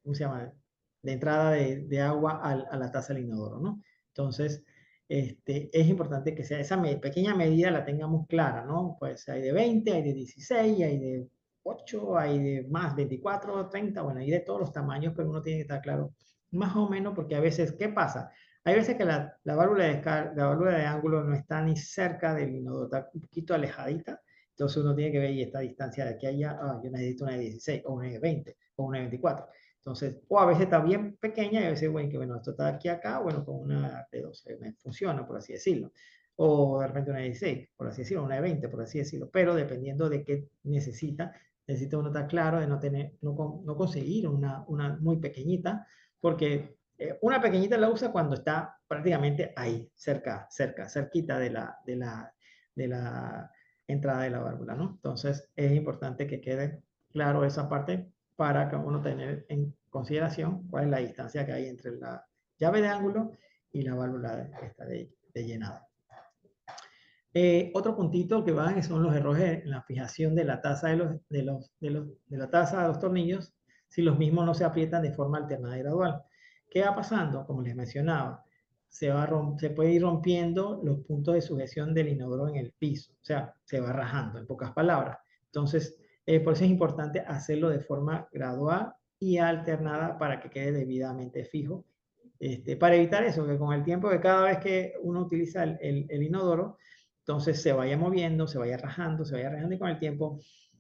¿cómo se llama? De entrada de agua a la taza del inodoro, ¿no? Entonces, es importante que sea esa pequeña medida la tengamos clara, ¿no? Pues hay de 20, hay de 16, hay de 8, hay de más, 24, 30, bueno, hay de todos los tamaños, pero uno tiene que estar claro más o menos porque a veces, ¿qué pasa? Hay veces que la válvula de ángulo no está ni cerca del inodoro, está un poquito alejadita, entonces uno tiene que ver y esta distancia de aquí a allá, yo necesito una de 16, o una de 20, o una de 24. Entonces, o a veces está bien pequeña y a veces, bueno, esto está aquí a acá, bueno, con una de 12 me funciona, por así decirlo. O de repente una de 16, por así decirlo, una de 20, por así decirlo. Pero dependiendo de qué necesita uno estar claro de no conseguir una muy pequeñita, porque una pequeñita la usa cuando está prácticamente ahí, cerquita de la entrada de la válvula, ¿no? Entonces es importante que quede claro esa parte para que uno tener en consideración cuál es la distancia que hay entre la llave de ángulo y la válvula de llenado. Otro puntito que van son los errores en la fijación de la taza de la taza de los tornillos si los mismos no se aprietan de forma alternada y gradual. ¿Qué va pasando? Como les mencionaba, se puede ir rompiendo los puntos de sujeción del inodoro en el piso, o sea, se va rajando, en pocas palabras. Entonces, por eso es importante hacerlo de forma gradual y alternada para que quede debidamente fijo. Para evitar eso, que con el tiempo de cada vez que uno utiliza el inodoro, entonces se vaya moviendo, se vaya rajando y con el tiempo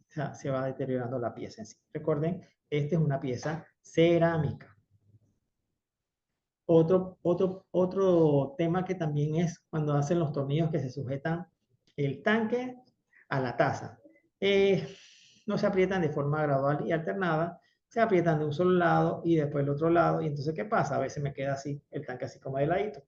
se va deteriorando la pieza en sí. Recuerden, esta es una pieza cerámica. Otro tema que también es cuando hacen los tornillos que se sujetan el tanque a la taza. No se aprietan de forma gradual y alternada, se aprietan de un solo lado y después del otro lado. Y entonces, ¿qué pasa? A veces me queda así, el tanque así como de ladito,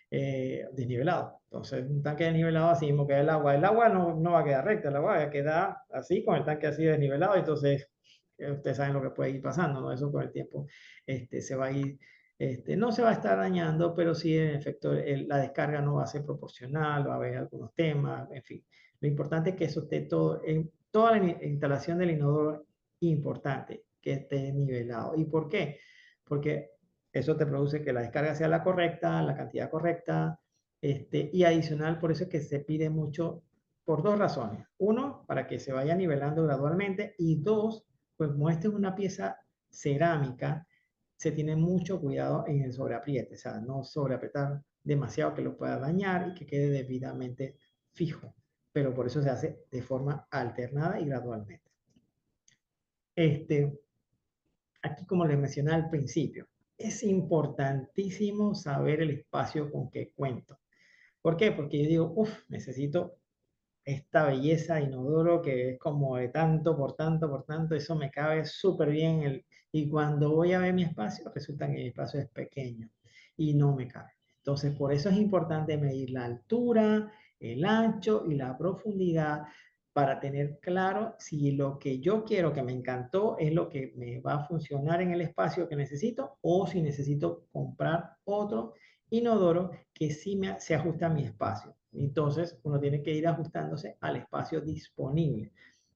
desnivelado. Entonces, un tanque desnivelado así mismo queda el agua. El agua no va a quedar recta, el agua va a quedar así con el tanque así desnivelado. Entonces, ustedes saben lo que puede ir pasando, ¿no? Eso con el tiempo se va a ir no se va a estar dañando, pero sí en efecto la descarga no va a ser proporcional, va a haber algunos temas, en fin. Lo importante es que eso esté todo, en toda la instalación del inodoro, importante que esté nivelado. ¿Y por qué? Porque eso te produce que la descarga sea la correcta, la cantidad correcta, y adicional, por eso es que se pide mucho, por dos razones. Uno, para que se vaya nivelando gradualmente, y dos, pues muestres una pieza cerámica, se tiene mucho cuidado en el sobreapriete, o sea, no sobreapretar demasiado que lo pueda dañar y que quede debidamente fijo, pero por eso se hace de forma alternada y gradualmente. Aquí, como les mencioné al principio, es importantísimo saber el espacio con que cuento. ¿Por qué? Porque yo digo, necesito esta belleza de inodoro que es como de tanto por tanto, eso me cabe súper bien. Y cuando voy a ver mi espacio, resulta que mi espacio es pequeño y no me cabe. Entonces, por eso es importante medir la altura, el ancho y la profundidad para tener claro si lo que yo quiero, que me encantó, es lo que me va a funcionar en el espacio que necesito o si necesito comprar otro inodoro que sí se ajusta a mi espacio. Entonces, uno tiene que ir ajustándose al espacio disponible.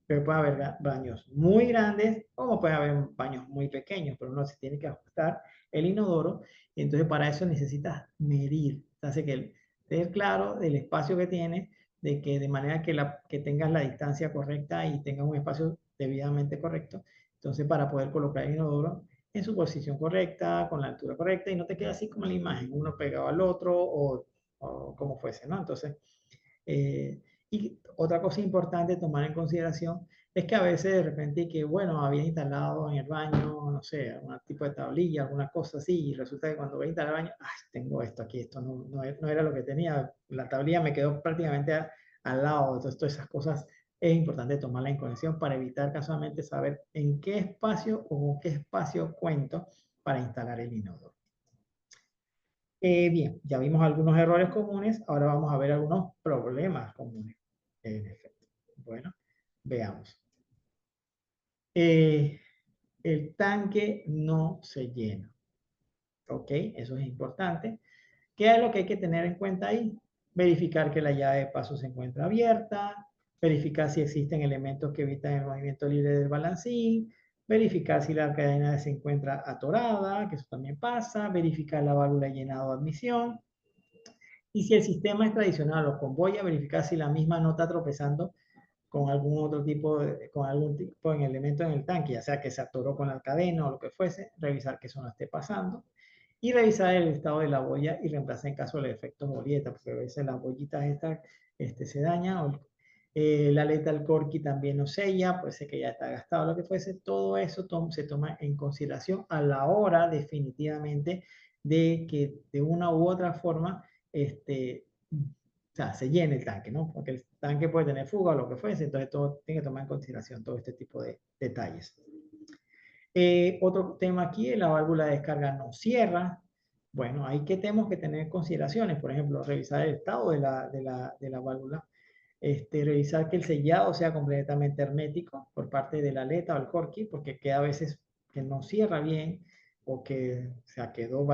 Pero puede haber baños muy grandes, como puede haber baños muy pequeños, pero uno se tiene que ajustar el inodoro. Y entonces para eso necesitas medir. Hace que tener claro el espacio que tienes, de que de manera que, que tengas la distancia correcta y tengas un espacio debidamente correcto. Entonces para poder colocar el inodoro en su posición correcta, con la altura correcta, y no te quede así como la imagen, uno pegado al otro o como fuese, ¿no? Entonces, eh, y otra cosa importante tomar en consideración es que a veces de repente que, bueno, había instalado en el baño, no sé, algún tipo de tablilla, alguna cosa así, y resulta que cuando voy a instalar el baño, ay, tengo esto aquí, esto no era lo que tenía, la tablilla me quedó prácticamente al lado, entonces todas esas cosas es importante tomarlas en consideración para evitar casualmente saber en qué espacio o con qué espacio cuento para instalar el inodoro. Bien, ya vimos algunos errores comunes, ahora vamos a ver algunos problemas comunes. En efecto. Bueno, veamos. Eh, el tanque no se llena. ¿Ok? Eso es importante. ¿Qué es lo que hay que tener en cuenta ahí? Verificar que la llave de paso se encuentra abierta, verificar si existen elementos que evitan el movimiento libre del balancín, verificar si la cadena se encuentra atorada, que eso también pasa, verificar la válvula de llenado de admisión, y si el sistema es tradicional o con boya, verificar si la misma no está tropezando con algún otro tipo con algún tipo de elemento en el tanque, ya sea que se atoró con la cadena o lo que fuese, revisar que eso no esté pasando. Y revisar el estado de la boya y reemplazar en caso del efecto Molieta, porque a veces las bollitas estas se dañan, o la aleta del corky también no sella, puede ser que ya está gastado, lo que fuese. Todo eso se toma en consideración a la hora definitivamente de que de una u otra forma o sea, se llene el tanque, ¿no? Porque el tanque puede tener fuga o lo que fuese, entonces todo tiene que tomar en consideración todo este tipo de detalles. Otro tema aquí es la válvula de descarga no cierra. Bueno, ahí que tenemos que tener consideraciones, por ejemplo, revisar el estado de la válvula, revisar que el sellado sea completamente hermético por parte de la aleta o el corky, porque queda a veces que no cierra bien o que quedó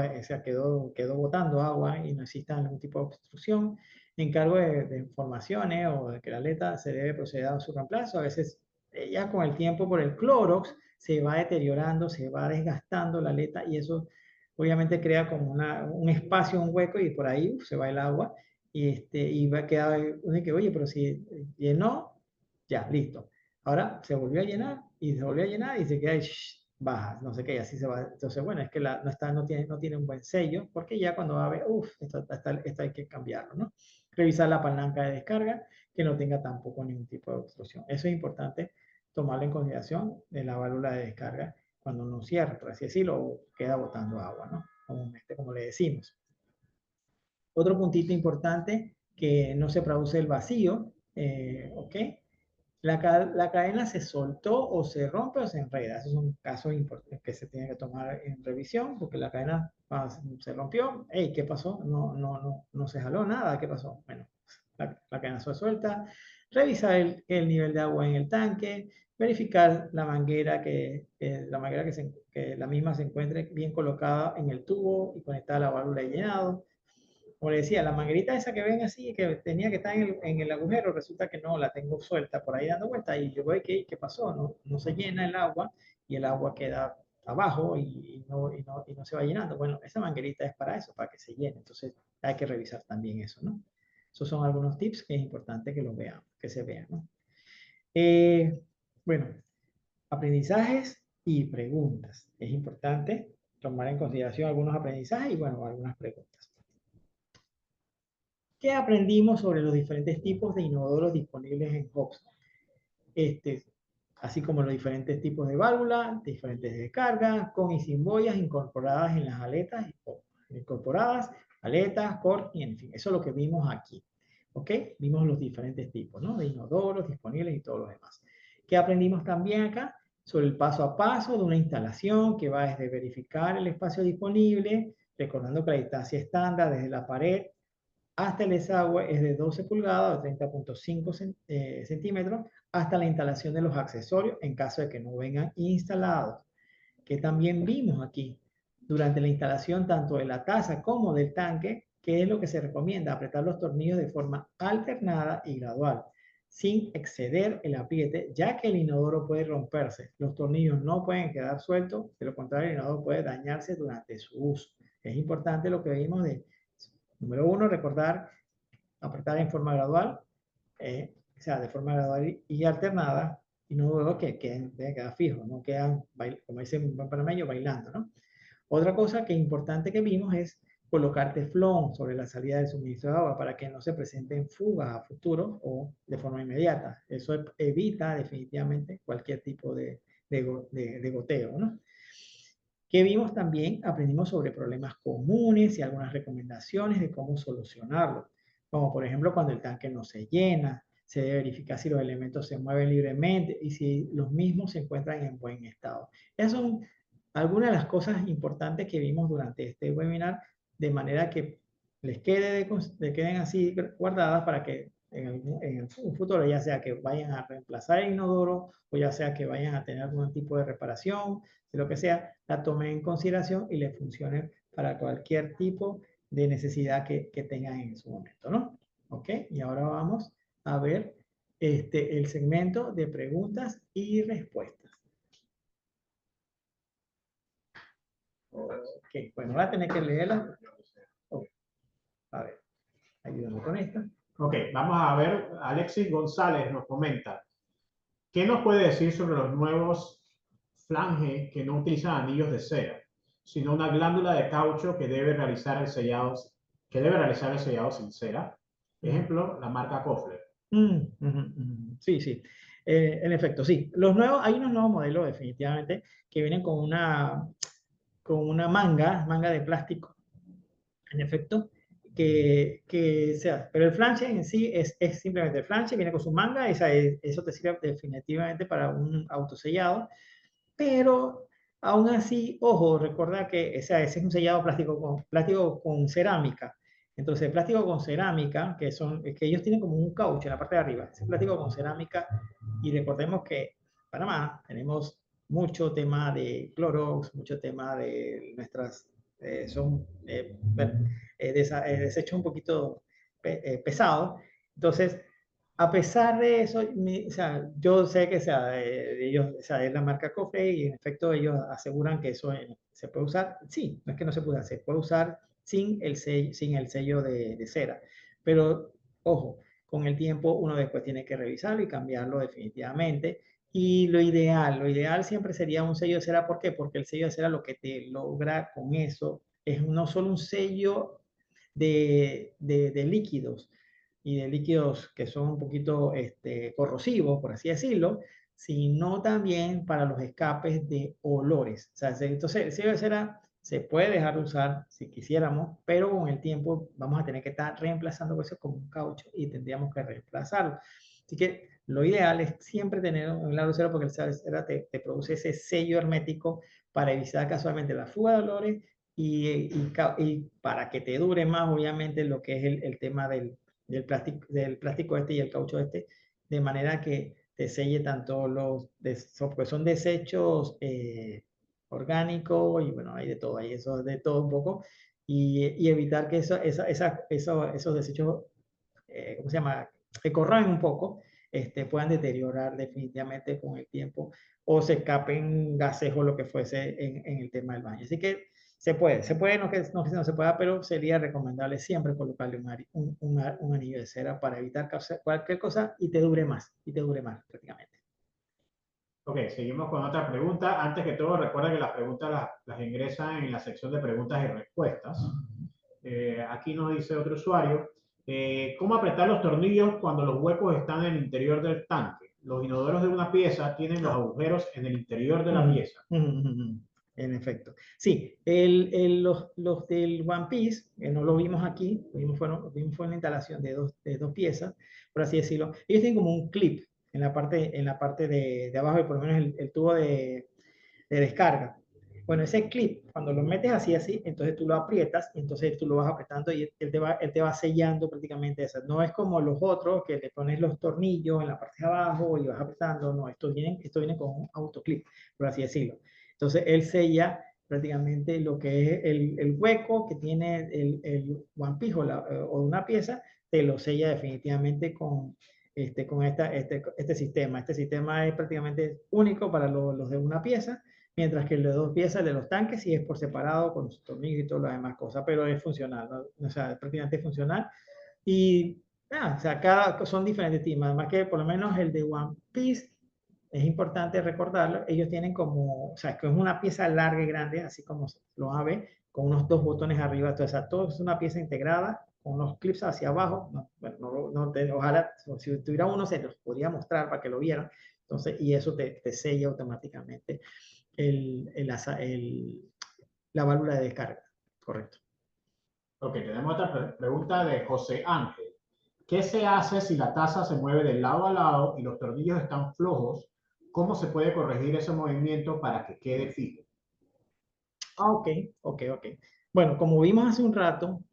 botando agua y no exista ningún tipo de obstrucción. Encargo de informaciones o de que la aleta se debe proceder a su reemplazo. A veces ya con el tiempo por el clorox se va deteriorando, se va desgastando la aleta y eso obviamente crea como un espacio, un hueco y por ahí se va el agua y va a quedar, uno que, oye, pero si llenó, ya, listo. Ahora se volvió a llenar y se volvió a llenar y se queda ahí, baja, no sé qué, y así se va. Entonces, bueno, es que no tiene un buen sello, porque ya cuando va a ver, uff, esto hay que cambiarlo, ¿no? Revisar la palanca de descarga, que no tenga tampoco ningún tipo de obstrucción. Eso es importante tomarlo en consideración de la válvula de descarga cuando no cierra, por así decirlo, o queda botando agua, ¿no? Comúnmente, como le decimos. Otro puntito importante, que no se produce el vacío, ¿ok? La cadena se soltó o se rompe o se enreda. Esos son casos importantes que se tienen que tomar en revisión, porque la cadena se rompió. Hey, ¿qué pasó? No se jaló nada. ¿Qué pasó? Bueno, la cadena se suelta. Revisar el nivel de agua en el tanque. Verificar la manguera que la misma se encuentre bien colocada en el tubo y conectada a la válvula de llenado. Como le decía, la manguerita esa que ven así, que tenía que estar en el agujero, resulta que no, la tengo suelta por ahí dando vueltas y yo veo que, ¿qué pasó? No se llena el agua y el agua queda abajo y no se va llenando. Bueno, esa manguerita es para eso, para que se llene. Entonces hay que revisar también eso, ¿no? Esos son algunos tips que es importante que los vean, que se vean, ¿no? Bueno, aprendizajes y preguntas. Es importante tomar en consideración algunos aprendizajes y, bueno, algunas preguntas. ¿Qué aprendimos sobre los diferentes tipos de inodoros disponibles en Hubs? Este, así como los diferentes tipos de válvulas, diferentes descargas, con y sin boyas incorporadas en las aletas, incorporadas, aletas, cork, y en fin, eso es lo que vimos aquí. ¿Ok? Vimos los diferentes tipos, ¿no? De inodoros disponibles y todo lo demás. ¿Qué aprendimos también acá? Sobre el paso a paso de una instalación que va desde verificar el espacio disponible, recordando que la distancia estándar desde la pared hasta el desagüe es de 12 pulgadas o 30.5 centímetros hasta la instalación de los accesorios en caso de que no vengan instalados. Que también vimos aquí durante la instalación tanto de la taza como del tanque, que es lo que se recomienda, apretar los tornillos de forma alternada y gradual. sin exceder el apriete, ya que el inodoro puede romperse. Los tornillos no pueden quedar sueltos, de lo contrario el inodoro puede dañarse durante su uso. Es importante lo que vimos de, número uno, recordar apretar en forma gradual, o sea, de forma gradual y alternada, y no que queden quedar fijos, no quedan, como dicen en buen panameño, bailando, ¿no? Otra cosa que importante que vimos es colocar teflón sobre la salida del suministro de agua para que no se presenten fugas a futuro o de forma inmediata. Eso evita definitivamente cualquier tipo de goteo, ¿no? ¿Qué vimos también? Aprendimos sobre problemas comunes y algunas recomendaciones de cómo solucionarlos, como por ejemplo cuando el tanque no se llena, se debe verificar si los elementos se mueven libremente y si los mismos se encuentran en buen estado. Esas son algunas de las cosas importantes que vimos durante este webinar, de manera que les queden así guardadas para que en un futuro, ya sea que vayan a reemplazar el inodoro o ya sea que vayan a tener algún tipo de reparación, de lo que sea, la tomen en consideración y les funcione para cualquier tipo de necesidad que tengan en su momento, ¿no? ¿Ok? Y ahora vamos a ver el segmento de preguntas y respuestas. Ok, bueno, voy a tener que leerla. Oh, a ver, ayúdame con esto. Ok, vamos a ver. Alexis González nos comenta. ¿Qué nos puede decir sobre los nuevos flanges que no utilizan anillos de cera, sino una glándula de caucho que debe realizar el sellado sin cera? Ejemplo, la marca Kofler. Sí, sí. En efecto, sí. Hay unos nuevos modelos definitivamente que vienen con una manga de plástico, en efecto, pero el flange en sí es simplemente el flange, viene con su manga, eso te sirve definitivamente para un autosellado, pero aún así, ojo, recuerda que ese es un sellado plástico con cerámica. Entonces, el plástico con cerámica, es que ellos tienen como un caucho en la parte de arriba, ese plástico con cerámica, y recordemos que en Panamá tenemos mucho tema de Clorox, mucho tema de nuestras, desechos un poquito pesados. Entonces, a pesar de eso, o sea, yo sé que ellos, o sea, es la marca Cofre y en efecto ellos aseguran que eso se puede usar. Sí, no es que no se pueda, se puede usar sin el sello de cera. Pero, ojo, con el tiempo uno después tiene que revisarlo y cambiarlo definitivamente. Y lo ideal siempre sería un sello de cera. ¿Por qué? Porque el sello de cera lo que te logra con eso es no solo un sello de líquidos, y de líquidos que son un poquito corrosivos, por así decirlo, sino también para los escapes de olores. O sea, entonces el sello de cera se puede dejar de usar si quisiéramos, pero con el tiempo vamos a tener que estar reemplazando eso con un caucho y tendríamos que reemplazarlo. Así que lo ideal es siempre tener un lado cero porque el sello de cera te produce ese sello hermético para evitar casualmente la fuga de olores y para que te dure más, obviamente, lo que es el tema del plástico este y el caucho este, de manera que te selle tanto pues son desechos orgánicos y bueno, hay de todo, hay eso de todo un poco, y evitar que esos desechos, ¿cómo se llama?, que corroen un poco, puedan deteriorar definitivamente con el tiempo o se escapen gases o lo que fuese en el tema del baño. Así que se puede, no que no se pueda, pero sería recomendable siempre colocarle un anillo de cera para evitar cualquier cosa y te dure más prácticamente. Ok, seguimos con otra pregunta. Antes que todo, recuerda que las preguntas las ingresan en la sección de preguntas y respuestas. Aquí nos dice otro usuario, ¿cómo apretar los tornillos cuando los huecos están en el interior del tanque? Los inodoros de una pieza tienen los agujeros en el interior de la pieza. En efecto. Sí, los del One Piece, que no lo vimos aquí, fue una instalación de dos piezas, por así decirlo. Ellos tienen como un clip en la parte de abajo, y por lo menos el tubo de descarga. Bueno, ese clip, cuando lo metes así, entonces tú lo aprietas y entonces tú lo vas apretando y él te va sellando prácticamente eso. No es como los otros que le pones los tornillos en la parte de abajo y vas apretando. No, esto viene con un autoclip, por así decirlo. Entonces él sella prácticamente lo que es el hueco que tiene el One Piece o una pieza, te lo sella definitivamente con este sistema. Este sistema es prácticamente único para los de una pieza, mientras que el de dos piezas, el de los tanques, sí es por separado, con sus tornillos y todas las demás cosas, pero es funcional, ¿no? O sea, es prácticamente funcional. Y o sea, son diferentes temas. Además que por lo menos el de One Piece, es importante recordarlo, ellos tienen como, o sea, es que es una pieza larga y grande, así como lo van a ver, con unos dos botones arriba, o sea, todo es una pieza integrada, con unos clips hacia abajo. No, bueno, ojalá, si tuviera uno, se los podría mostrar para que lo vieran. Entonces, y eso te sella automáticamente la válvula de descarga. Correcto. Ok, tenemos otra pregunta de José Ángel. ¿Qué se hace si la taza se mueve de lado a lado y los tornillos están flojos? ¿Cómo se puede corregir ese movimiento para que quede fijo? Ok, ok. Bueno, como vimos hace un rato,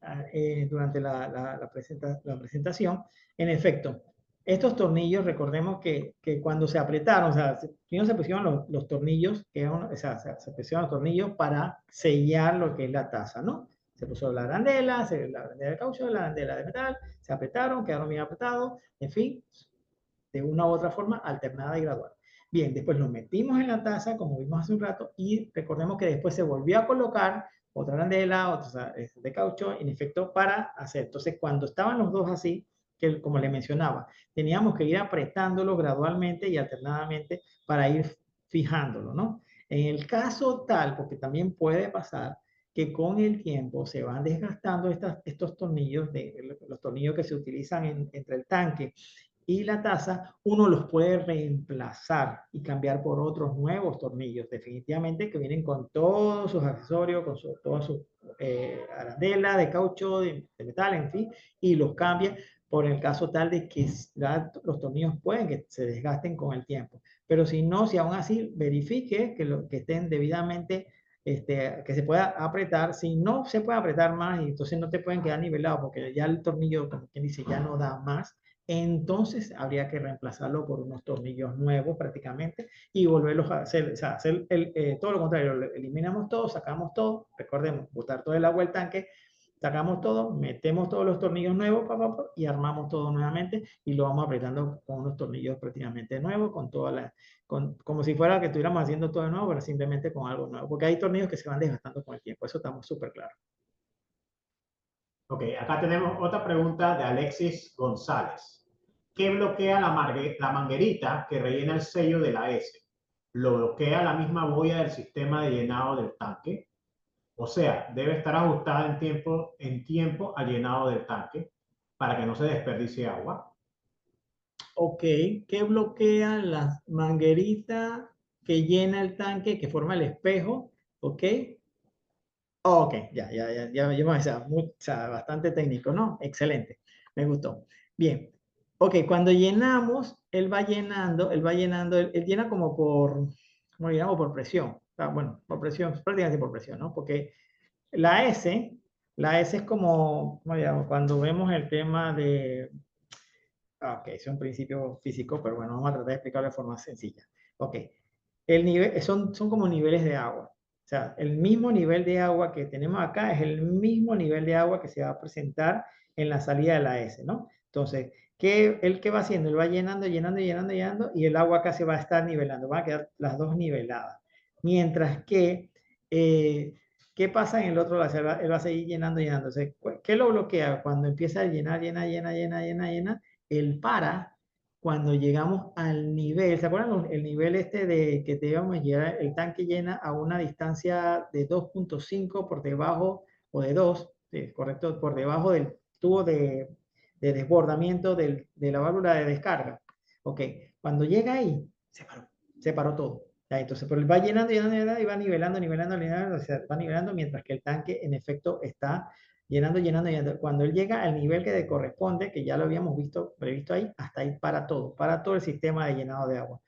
durante la presentación, en efecto, estos tornillos, recordemos que cuando se apretaron, o sea, primero se pusieron los tornillos, o sea, se pusieron los tornillos para sellar lo que es la taza, ¿no? Se puso la arandela de caucho, la arandela de metal, se apretaron, quedaron bien apretados, en fin, de una u otra forma, alternada y gradual. Bien, después lo metimos en la taza, como vimos hace un rato, y recordemos que después se volvió a colocar otra arandela, otra de caucho, en efecto, para hacer. Entonces, cuando estaban los dos así, que como le mencionaba, teníamos que ir apretándolo gradualmente y alternadamente para ir fijándolo, ¿no? En el caso tal, porque también puede pasar que con el tiempo se van desgastando estos tornillos, los tornillos que se utilizan entre el tanque y la taza, uno los puede reemplazar y cambiar por otros nuevos tornillos, definitivamente, que vienen con todos sus accesorios, con toda su arandela de caucho, de metal, en fin, y los cambia por el caso tal de que los tornillos pueden que se desgasten con el tiempo. Pero si no, si aún así verifique que estén debidamente, que se pueda apretar. Si no se puede apretar más y entonces no te pueden quedar nivelados porque ya el tornillo, como quien dice, ya no da más, entonces habría que reemplazarlo por unos tornillos nuevos prácticamente y volverlos a hacer, o sea, hacer todo lo contrario, eliminamos todo, sacamos todo, recordemos, botar todo el agua del tanque, sacamos todo, metemos todos los tornillos nuevos y armamos todo nuevamente y lo vamos apretando con unos tornillos prácticamente nuevos, como si fuera que estuviéramos haciendo todo de nuevo, pero simplemente con algo nuevo, porque hay tornillos que se van desgastando con el tiempo, eso estamos súper claros. Ok, acá tenemos otra pregunta de Alexis González. ¿Qué bloquea la manguerita que rellena el sello de la S? ¿Lo bloquea la misma boya del sistema de llenado del tanque? O sea, debe estar ajustada en tiempo al llenado del tanque para que no se desperdicie agua. Ok, ¿qué bloquea la manguerita que llena el tanque, que forma el espejo? Ok, ok, o sea, bastante técnico, ¿no? Excelente, me gustó. Bien, ok, cuando llenamos, él llena como como digamos, por presión. O sea, bueno, por presión, prácticamente por presión, ¿no? Porque la S, la S es como digamos, cuando vemos el tema de. Ok, es un principio físico, pero bueno, vamos a tratar de explicarlo de forma sencilla. Ok, son como niveles de agua. O sea, el mismo nivel de agua que tenemos acá es el mismo nivel de agua que se va a presentar en la salida de la S, ¿no? Entonces, ¿qué va haciendo? Él va llenando, y el agua acá se va a estar nivelando. Van a quedar las dos niveladas. Mientras que, ¿qué pasa en el otro lado? Él va a seguir llenando. Entonces, ¿qué lo bloquea? Cuando empieza a llenar, él para cuando llegamos al nivel, ¿se acuerdan el nivel este de que debemos llegar, el tanque llena a una distancia de 2.5 por debajo, o de 2, sí, correcto, por debajo del tubo de desbordamiento de la válvula de descarga? Ok, cuando llega ahí, se paró todo. Ya, entonces, pero él va llenando y va nivelando, o sea, va nivelando mientras que el tanque en efecto está llenando. Cuando él llega al nivel que le corresponde, que ya lo habíamos previsto ahí, hasta ahí para todo el sistema de llenado de agua.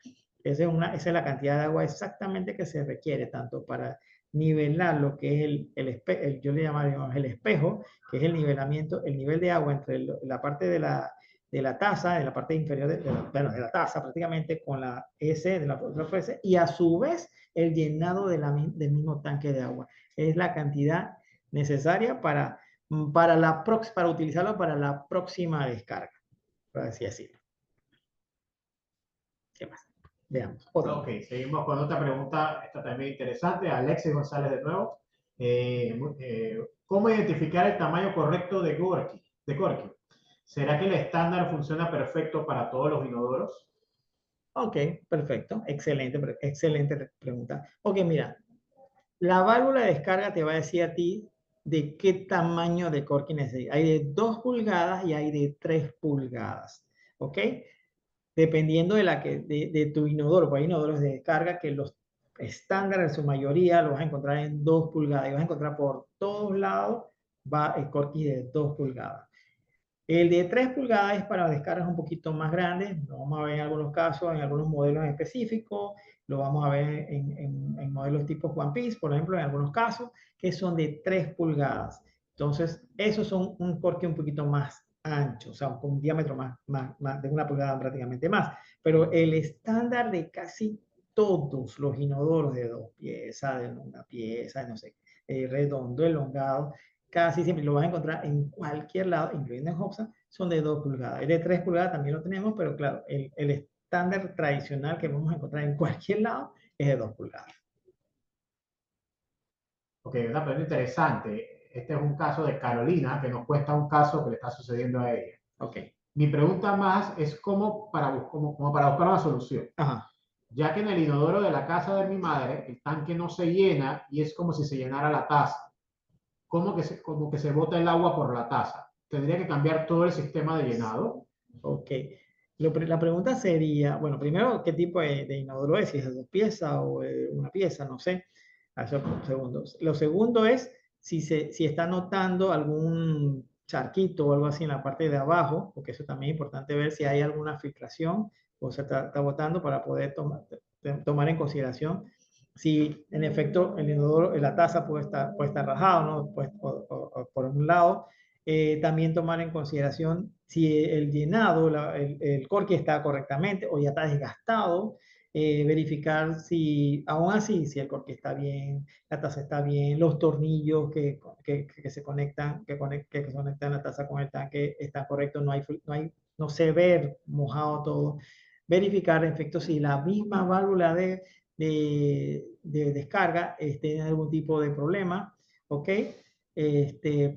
Esa es la cantidad de agua exactamente que se requiere, tanto para nivelar lo que es yo le llamaría el espejo, que es el nivelamiento, el nivel de agua entre la parte de la taza, de la parte inferior de la taza prácticamente, con la S de la otra S, y a su vez el llenado del mismo tanque de agua. Es la cantidad necesaria para utilizarlo para la próxima descarga, por así decirlo. ¿Qué más? Veamos. Otro. Ok, seguimos con otra pregunta, esta también interesante. Alexis González de nuevo. ¿Cómo identificar el tamaño correcto de Corky? ¿Será que el estándar funciona perfecto para todos los inodoros? Ok, perfecto. Excelente, excelente pregunta. Ok, mira, la válvula de descarga te va a decir a ti de qué tamaño de corky necesitas. Hay de 2 pulgadas y hay de 3 pulgadas. ¿Ok? Dependiendo de tu inodoro. Pues hay inodoros de descarga que los estándares en su mayoría los vas a encontrar en 2 pulgadas. Y vas a encontrar por todos lados va el corky de 2 pulgadas. El de 3 pulgadas es para descargas un poquito más grandes, lo vamos a ver en algunos casos, en algunos modelos específicos, lo vamos a ver en modelos tipo One Piece, por ejemplo, en algunos casos, que son de 3 pulgadas. Entonces, esos son un corte un poquito más ancho, o sea, con un diámetro más de 1 pulgada prácticamente más. Pero el estándar de casi todos los inodoros de 2 piezas, de 1 pieza, de no sé, redondo, elongado, casi siempre lo vas a encontrar en cualquier lado, incluyendo en Hobson, son de 2 pulgadas. El de 3 pulgadas también lo tenemos, pero claro, el estándar tradicional que vamos a encontrar en cualquier lado es de 2 pulgadas. Ok, una pregunta interesante. Este es un caso de Carolina que nos cuesta un caso que le está sucediendo a ella. Ok. Mi pregunta más es como para buscar una solución. Ajá. Ya que en el inodoro de la casa de mi madre el tanque no se llena y es como si se llenara la taza. Como que se bota el agua por la taza. ¿Tendría que cambiar todo el sistema de llenado? Ok. La pregunta sería, bueno, primero, ¿qué tipo de inodoro es? Si es de 2 piezas o 1 pieza, no sé. Eso segundo. Lo segundo es si está notando algún charquito o algo así en la parte de abajo, porque eso también es importante ver si hay alguna filtración o se está botando para poder tomar en consideración si en efecto el inodoro, la taza puede estar rajado, ¿no? Pues, o por un lado también tomar en consideración si el llenado, el corky está correctamente o ya está desgastado, verificar si, aún así, si el corky está bien, la taza está bien, los tornillos que se conectan, que conectan la taza con el tanque están correctos, no se ve mojado todo. Verificar, en efecto, si la misma válvula de descarga tiene algún tipo de problema, ¿ok?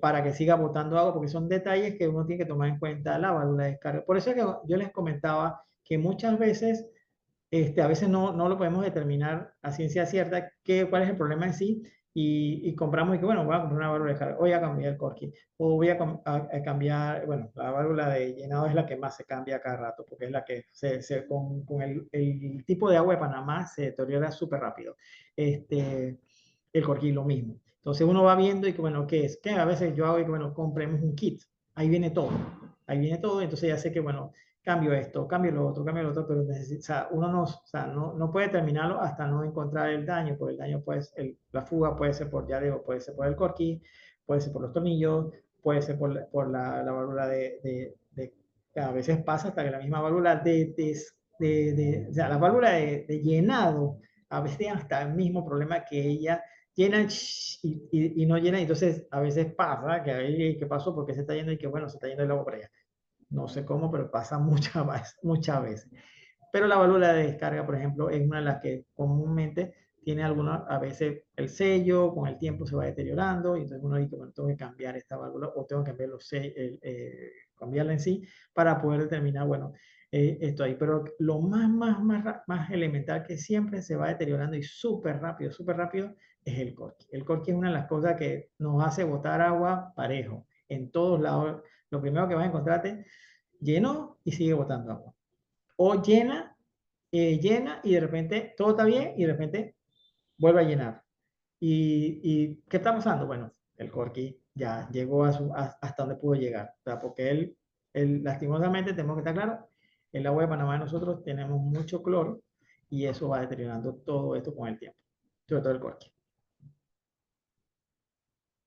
Para que siga botando agua, porque son detalles que uno tiene que tomar en cuenta la válvula de descarga. Por eso es que yo les comentaba que muchas veces, a veces no lo podemos determinar a ciencia cierta cuál es el problema en sí y compramos y que, bueno, voy a comprar una válvula de descarga, voy a cambiar el corky, o voy a cambiar, bueno, la válvula de llenado es la que más se cambia cada rato, porque es la que con el tipo de agua de Panamá se deteriora súper rápido. El corky lo mismo. Entonces uno va viendo y que, bueno, ¿qué es? Que a veces yo hago y que, bueno, compremos un kit. Ahí viene todo. Ahí viene todo. Entonces ya sé que, bueno, cambio esto, cambio lo otro, pero o sea, uno no puede terminarlo hasta no encontrar el daño, porque el daño la fuga puede ser por, ya digo, puede ser por el corky, puede ser por los tornillos, puede ser por la válvula a veces pasa hasta que la misma válvula o sea, la válvula de llenado, a veces tiene hasta el mismo problema que ella llenan y no llenan, entonces a veces pasa que ahí, ¿qué pasó? Porque se está yendo y que bueno, se está yendo el agua para allá. No sé cómo, pero pasa muchas veces. Pero la válvula de descarga, por ejemplo, es una de las que comúnmente tiene a veces el sello, con el tiempo se va deteriorando, y entonces uno dice, bueno, tengo que cambiar esta válvula o tengo que cambiar cambiarla en sí para poder determinar, bueno, esto ahí. Pero lo más elemental que siempre se va deteriorando y súper rápido, es el corky. El corky es una de las cosas que nos hace botar agua parejo en todos lados. Lo primero que vas a encontrarte, lleno y sigue botando agua. O llena y de repente todo está bien y de repente vuelve a llenar. ¿Y qué está pasando? Bueno, el corky ya llegó hasta donde pudo llegar. O sea, porque lastimosamente, tenemos que estar claros, el agua de Panamá nosotros tenemos mucho cloro y eso va deteriorando todo esto con el tiempo, sobre todo el corky.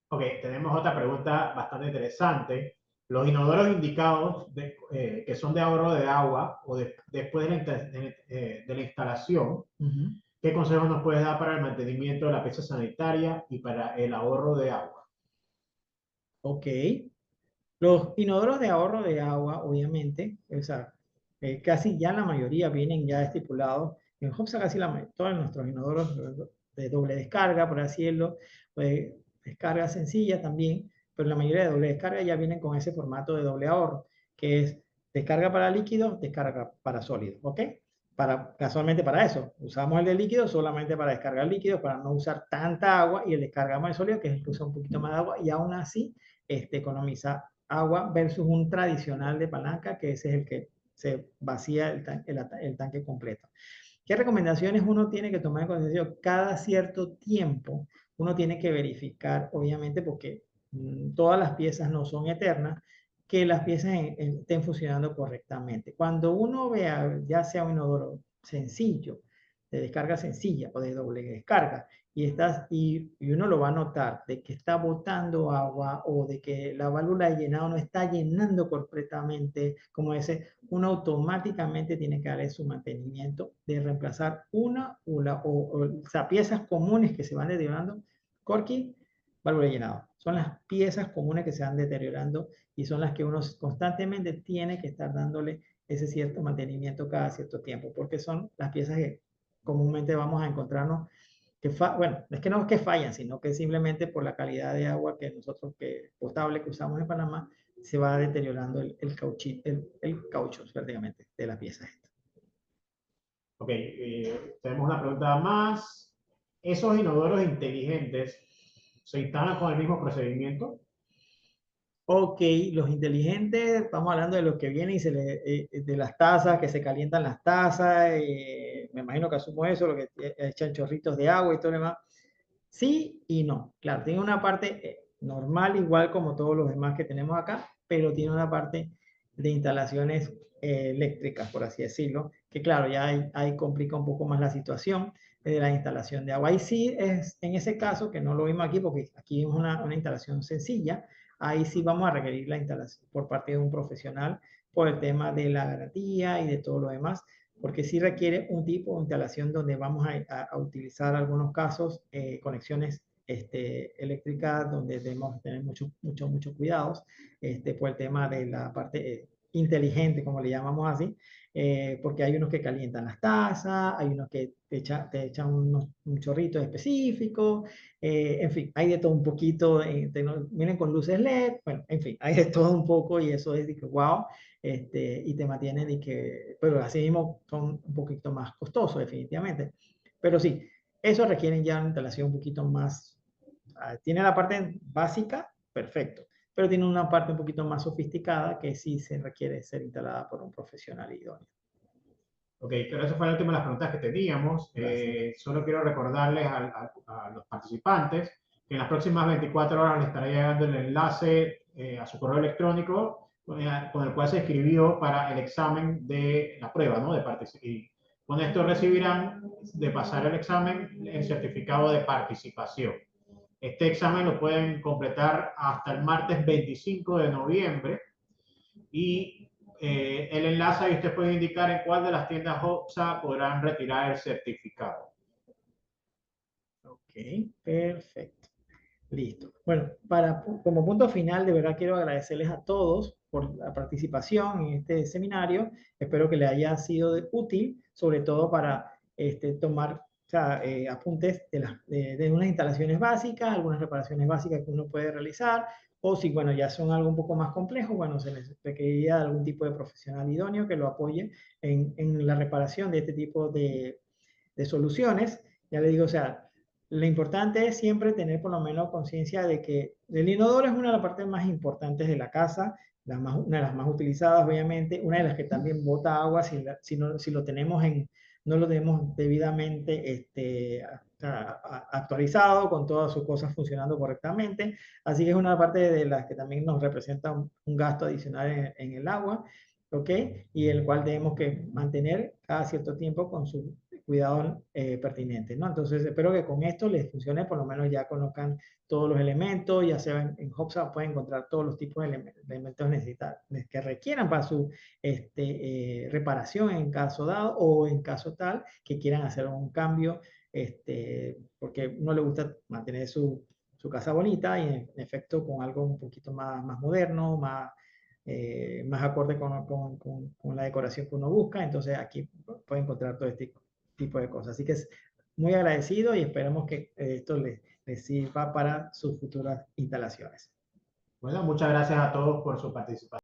Ok, tenemos otra pregunta bastante interesante. Los inodoros indicados que son de ahorro de agua o después de la instalación, ¿qué consejos nos puedes dar para el mantenimiento de la pieza sanitaria y para el ahorro de agua? Ok. Los inodoros de ahorro de agua, obviamente, o sea, casi ya la mayoría vienen ya estipulados. En Hopsa casi todos nuestros inodoros de doble descarga, por así decirlo, descarga sencilla también, pero la mayoría de doble descarga ya vienen con ese formato de doble ahorro, que es descarga para líquidos, descarga para sólidos, ¿ok? Casualmente para eso, usamos el de líquido solamente para descargar líquidos, para no usar tanta agua, y el descargamos el sólido, que es el que usa un poquito más de agua, y aún así economiza agua versus un tradicional de palanca, que ese es el que se vacía el tanque completo. ¿Qué recomendaciones uno tiene que tomar en consideración? Cada cierto tiempo uno tiene que verificar, obviamente, porque todas las piezas no son eternas, que las piezas estén funcionando correctamente. Cuando uno vea, ya sea un inodoro sencillo, de descarga sencilla o de doble descarga, y uno lo va a notar de que está botando agua o de que la válvula de llenado no está llenando completamente, como ese, uno automáticamente tiene que darle su mantenimiento de reemplazar o sea, piezas comunes que se van deteriorando. Corky, válvula de llenado. Son las piezas comunes que se van deteriorando y son las que uno constantemente tiene que estar dándole ese cierto mantenimiento cada cierto tiempo, porque son las piezas que comúnmente vamos a encontrarnos bueno, es que no es que fallan, sino que simplemente por la calidad de agua que nosotros, potable que usamos en Panamá, se va deteriorando el caucho prácticamente de la pieza esta. Ok, tenemos una pregunta más. ¿Esos inodoros inteligentes se instalan con el mismo procedimiento? Ok, los inteligentes, estamos hablando de los que vienen de las tazas, que se calientan las tazas, me imagino que asumo eso, lo que echan chorritos de agua y todo lo demás. Sí y no. Claro, tiene una parte normal, igual como todos los demás que tenemos acá, pero tiene una parte de instalaciones eléctricas, por así decirlo, que claro, ya ahí complica un poco más la situación de la instalación de agua. Ahí sí es, en ese caso, que no lo vimos aquí, porque aquí es una instalación sencilla, ahí sí vamos a requerir la instalación por parte de un profesional por el tema de la garantía y de todo lo demás, porque sí requiere un tipo de instalación donde vamos a utilizar algunos casos conexiones eléctricas donde debemos tener muchos cuidados por el tema de la parte inteligente, como le llamamos así, porque hay unos que calientan las tazas, hay unos que te echan un chorrito específico, en fin, hay de todo un poquito, vienen con luces LED, bueno, en fin, hay de todo un poco y eso es de que, wow, y te mantienen y que, pero así mismo son un poquito más costosos definitivamente. Pero sí, eso requieren ya una instalación un poquito más, tiene la parte básica, perfecto, pero tiene una parte un poquito más sofisticada que sí se requiere ser instalada por un profesional idóneo. Ok, pero eso fue la última de las preguntas que teníamos. Solo quiero recordarles a los participantes que en las próximas 24 horas les estará llegando el enlace a su correo electrónico con el cual se inscribió para el examen de la prueba, ¿no? Y con esto recibirán, de pasar el examen, el certificado de participación. Este examen lo pueden completar hasta el martes 25 de noviembre y el enlace ahí usted puede indicar en cuál de las tiendas OPSA podrán retirar el certificado. Ok, perfecto. Listo. Bueno, como punto final, de verdad quiero agradecerles a todos por la participación en este seminario. Espero que les haya sido útil, sobre todo para tomar, o sea, apuntes de unas instalaciones básicas, algunas reparaciones básicas que uno puede realizar, o si, bueno, ya son algo un poco más complejo, bueno, se les requeriría algún tipo de profesional idóneo que lo apoye en la reparación de este tipo de soluciones. Ya le digo, o sea, lo importante es siempre tener por lo menos conciencia de que el inodoro es una de las partes más importantes de la casa, una de las más utilizadas, obviamente, una de las que también bota agua si lo tenemos no lo tenemos debidamente actualizado, con todas sus cosas funcionando correctamente. Así que es una parte de las que también nos representa un gasto adicional en el agua, ¿ok? Y el cual debemos que mantener cada cierto tiempo con su cuidado pertinente, ¿no? Entonces, espero que con esto les funcione, por lo menos ya conozcan todos los elementos, ya sea en Hopsa pueden encontrar todos los tipos de elementos que requieran para su reparación en caso dado o en caso tal que quieran hacer un cambio, porque no le gusta mantener su casa bonita y en efecto con algo un poquito más moderno, más acorde con la decoración que uno busca. Entonces aquí puede encontrar todo este tipo de cosas. Así que es muy agradecido y esperamos que esto les sirva para sus futuras instalaciones. Bueno, muchas gracias a todos por su participación.